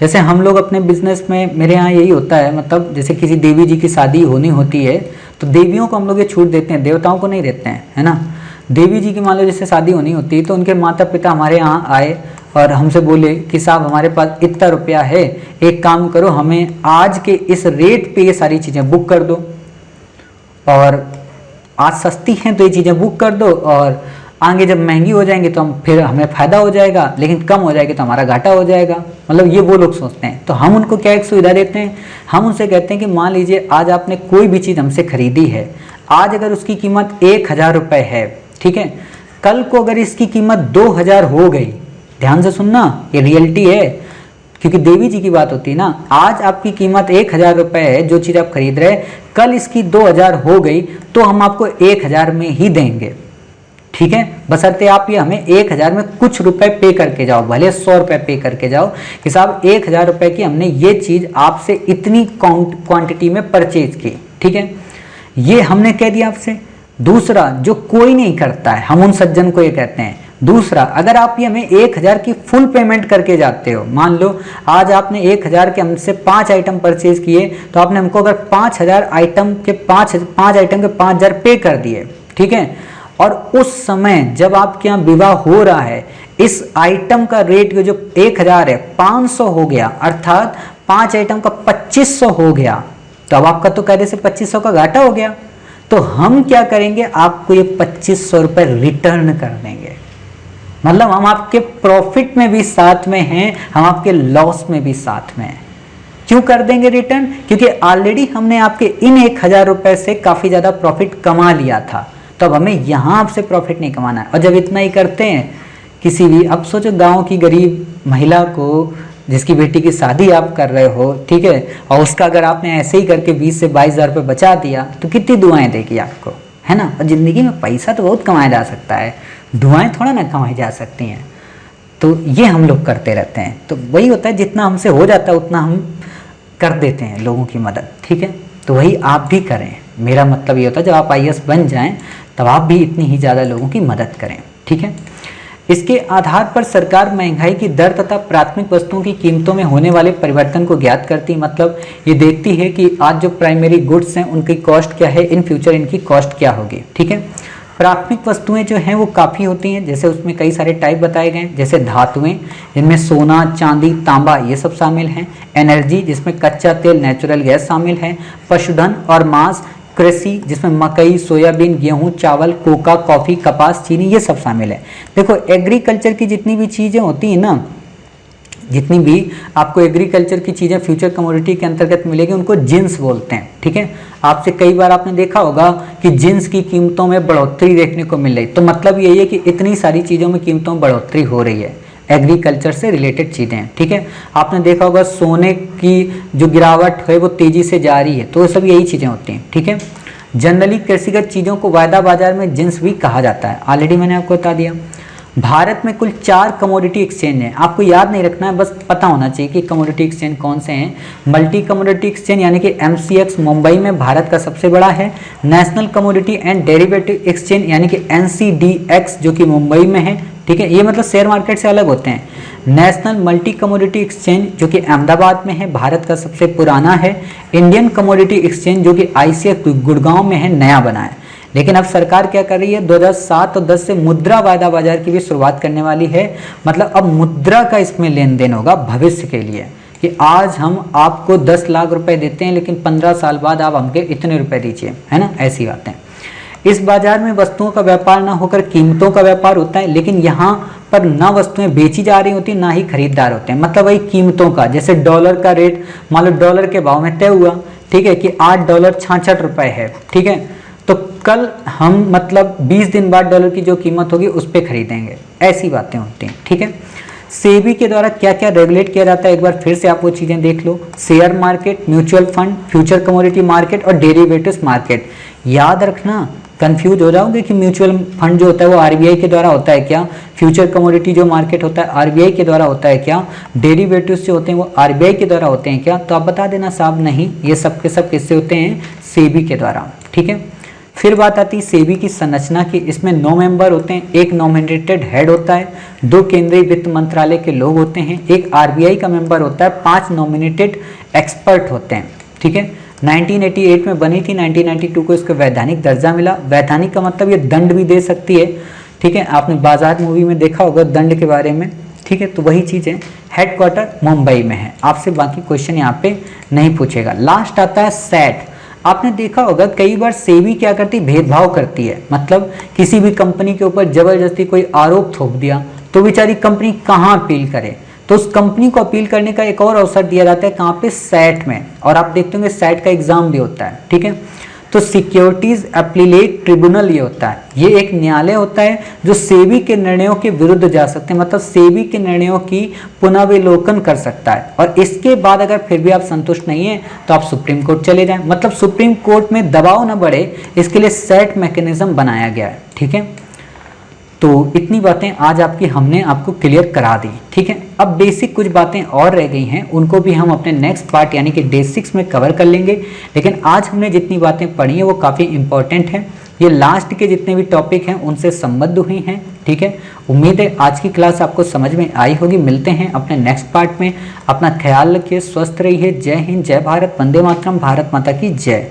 जैसे हम लोग अपने बिजनेस में, मेरे यहाँ यही होता है, मतलब जैसे किसी देवी जी की शादी होनी होती है तो देवियों को हम लोग ये छूट देते हैं, देवताओं को नहीं देते हैं, है ना। देवी जी की मान लो जैसे शादी होनी होती है तो उनके माता पिता हमारे यहाँ आए और हमसे बोले कि साहब हमारे पास इतना रुपया है, एक काम करो हमें आज के इस रेट पे ये सारी चीज़ें बुक कर दो, और आज सस्ती हैं तो ये चीज़ें बुक कर दो, और आगे जब महंगी हो जाएंगी तो हम फिर हमें फ़ायदा हो जाएगा, लेकिन कम हो जाएगी तो हमारा घाटा हो जाएगा। मतलब ये वो लोग सोचते हैं। तो हम उनको क्या एक सुविधा देते हैं, हम उनसे कहते हैं कि मान लीजिए आज आपने कोई भी चीज़ हमसे खरीदी है, आज अगर उसकी कीमत 1,000 रुपये है, ठीक है, कल को अगर इसकी कीमत 2,000 हो गई, ध्यान से सुनना ये रियलिटी है क्योंकि देवी जी की बात होती है ना। आज आपकी कीमत 1,000 रुपये है, जो चीज़ आप खरीद रहे, कल इसकी 2,000 हो गई तो हम आपको 1,000 में ही देंगे, ठीक है। बशर्ते आप ये हमें 1,000 में कुछ रुपए पे करके जाओ, भले 100 रुपये पे करके जाओ कि साहब 1,000 रुपये की हमने ये चीज़ आपसे इतनी क्वांटिटी में परचेज की, ठीक है, ये हमने कह दिया आपसे। दूसरा जो कोई नहीं करता है, हम उन सज्जन को ये कहते हैं। दूसरा, अगर आप ये हमें 1,000 की फुल पेमेंट करके जाते हो, मान लो आज आपने 1,000 के हमसे 5 आइटम परचेज किए तो आपने हमको अगर 5,000 आइटम के 5 आइटम के 5,000 पे कर दिए, ठीक है, और उस समय जब आपके यहाँ विवाह हो रहा है इस आइटम का रेट जो 1,000 है 500 हो गया, अर्थात 5 आइटम का 2,500 हो गया, तो अब आपका तो कायदे से 2,500 का घाटा हो गया। तो हम क्या करेंगे, आपको ये 2,500 रुपये रिटर्न कर देंगे। मतलब हम आपके प्रॉफिट में भी साथ में हैं, हम आपके लॉस में भी साथ में हैं। क्यों कर देंगे रिटर्न? क्योंकि ऑलरेडी हमने आपके इन 1,000 रुपये से काफ़ी ज़्यादा प्रॉफिट कमा लिया था, तो अब हमें यहाँ आपसे प्रॉफिट नहीं कमाना है। और जब इतना ही करते हैं किसी भी, अब सोचो गाँव की गरीब महिला को जिसकी बेटी की शादी आप कर रहे हो, ठीक है, और उसका अगर आपने ऐसे ही करके 20 से 22,000 रुपये बचा दिया तो कितनी दुआएं देगी आपको, है ना। और ज़िंदगी में पैसा तो बहुत कमाया जा सकता है, दुआएं थोड़ा ना कमाई जा सकती हैं। तो ये हम लोग करते रहते हैं। तो वही होता है, जितना हमसे हो जाता है उतना हम कर देते हैं लोगों की मदद, ठीक है। तो वही आप भी करें। मेरा मतलब ये होता है जब आप IAS बन जाएं तब आप भी इतनी ही ज़्यादा लोगों की मदद करें, ठीक है। इसके आधार पर सरकार महंगाई की दर तथा प्राथमिक वस्तुओं की कीमतों में होने वाले परिवर्तन को ज्ञात करती है। मतलब ये देखती है कि आज जो प्राइमरी गुड्स हैं उनकी कॉस्ट क्या है, इन फ्यूचर इनकी कॉस्ट क्या होगी, ठीक है। प्राथमिक वस्तुएं जो हैं वो काफ़ी होती हैं, जैसे उसमें कई सारे टाइप बताए गए हैं, जैसे धातुएं जिनमें सोना, चांदी, तांबा ये सब शामिल हैं। एनर्जी जिसमें कच्चा तेल, नेचुरल गैस शामिल है। पशुधन और मांस, कृषि जिसमें मकई, सोयाबीन, गेहूं, चावल, कोका, कॉफ़ी, कपास, चीनी ये सब शामिल है। देखो एग्रीकल्चर की जितनी भी चीज़ें होती हैं ना, जितनी भी आपको एग्रीकल्चर की चीज़ें फ्यूचर कमोडिटी के अंतर्गत मिलेगी उनको जिन्स बोलते हैं। ठीक है, आपसे कई बार आपने देखा होगा कि जिन्स की कीमतों में बढ़ोतरी देखने को मिल रही, तो मतलब यही है कि इतनी सारी चीज़ों में कीमतों में बढ़ोतरी हो रही है, एग्रीकल्चर से रिलेटेड चीज़ें हैं। ठीक है, आपने देखा होगा सोने की जो गिरावट है वो तेज़ी से जा रही है, तो सब यही चीज़ें होती हैं। ठीक है, जनरली कृषिगत चीज़ों को वायदा बाजार में जिन्स भी कहा जाता है, ऑलरेडी मैंने आपको बता दिया। भारत में कुल 4 कमोडिटी एक्सचेंज हैं, आपको याद नहीं रखना है, बस पता होना चाहिए कि कमोडिटी एक्सचेंज कौन से हैं। मल्टी कमोडिटी एक्सचेंज यानी कि MCX मुंबई में भारत का सबसे बड़ा है। National commodity and derivative exchange यानी कि NCDX जो कि मुंबई में है। ठीक है, ये मतलब शेयर मार्केट से अलग होते हैं। नेशनल मल्टी कमोडिटी एक्सचेंज जो कि अहमदाबाद में है, भारत का सबसे पुराना है। इंडियन कमोडिटी एक्सचेंज जो कि ICX गुड़गांव में है, नया बना है। लेकिन अब सरकार क्या कर रही है, 2007 और 10 से मुद्रा वायदा बाजार की भी शुरुआत करने वाली है। मतलब अब मुद्रा का इसमें लेन देन होगा भविष्य के लिए, कि आज हम आपको 10 लाख रुपए देते हैं लेकिन 15 साल बाद आप हमके इतने रुपए दीजिए, है ना, ऐसी बातें। इस बाजार में वस्तुओं का व्यापार ना होकर कीमतों का व्यापार होता है, लेकिन यहाँ पर ना वस्तुएं बेची जा रही होती ना ही खरीदार होते हैं। मतलब वही कीमतों का, जैसे डॉलर का रेट मान लो डॉलर के भाव में तय हुआ, ठीक है, कि $8.66 है। ठीक है, तो कल हम मतलब 20 दिन बाद डॉलर की जो कीमत होगी उस पर खरीदेंगे, ऐसी बातें होती हैं। ठीक है, सेबी के द्वारा क्या क्या रेगुलेट किया जाता है, एक बार फिर से आप वो चीज़ें देख लो। Share market, mutual fund, future commodity market और डेरिवेटिव्स मार्केट। याद रखना, कंफ्यूज हो जाओगे कि म्यूचुअल फंड जो होता है वो RBI के द्वारा होता है क्या, फ्यूचर कमोडिटी जो मार्केट होता है RBI के द्वारा होता है क्या, डेरिवेटिव्स जो होते हैं वो RBI के द्वारा होते हैं क्या, तो आप बता देना साहब नहीं, ये सब के सब किससे होते हैं, सेबी के द्वारा। ठीक है, फिर बात आती है सेबी की संरचना की। इसमें 9 मेंबर होते हैं, एक नॉमिनेटेड हेड होता है, 2 केंद्रीय वित्त मंत्रालय के लोग होते हैं, एक RBI का मेंबर होता है, 5 नॉमिनेटेड एक्सपर्ट होते हैं। ठीक है, 1988 में बनी थी, 1992 को इसको वैधानिक दर्जा मिला। वैधानिक का मतलब ये दंड भी दे सकती है। ठीक है, आपने बाजार मूवी में देखा होगा दंड के बारे में। ठीक है, तो वही चीज़ है। हेडक्वार्टर मुंबई में है, आपसे बाकी क्वेश्चन यहाँ पे नहीं पूछेगा। लास्ट आता है सैट। आपने देखा होगा कई बार सेबी क्या करती, भेदभाव करती है। मतलब किसी भी कंपनी के ऊपर जबरदस्ती कोई आरोप थोप दिया तो बेचारी कंपनी कहाँ अपील करे, तो उस कंपनी को अपील करने का एक और अवसर दिया जाता है, कहाँ पे, सैट में। और आप देखते होंगे सैट का एग्जाम भी होता है। ठीक है, तो सिक्योरिटीज अपीलेट ट्रिब्यूनल ये होता है, ये एक न्यायालय होता है जो सेबी के निर्णयों के विरुद्ध जा सकते हैं, मतलब सेबी के निर्णयों की पुनर्विलोकन कर सकता है। और इसके बाद अगर फिर भी आप संतुष्ट नहीं है तो आप सुप्रीम कोर्ट चले जाएं। मतलब सुप्रीम कोर्ट में दबाव न बढ़े इसके लिए सेट मैकेनिज्म बनाया गया है। ठीक है, तो इतनी बातें आज हमने आपको क्लियर करा दी। ठीक है, अब बेसिक कुछ बातें और रह गई हैं, उनको भी हम अपने नेक्स्ट पार्ट यानी कि डे 6 में कवर कर लेंगे। लेकिन आज हमने जितनी बातें पढ़ी हैं वो काफ़ी इंपॉर्टेंट हैं, ये लास्ट के जितने भी टॉपिक हैं उनसे संबद्ध हुई हैं। ठीक है, उम्मीद है आज की क्लास आपको समझ में आई होगी। मिलते हैं अपने नेक्स्ट पार्ट में, अपना ख्याल रखिए, स्वस्थ रहिए। जय हिंद, जय भारत, वंदे मातरम, भारत माता की जय।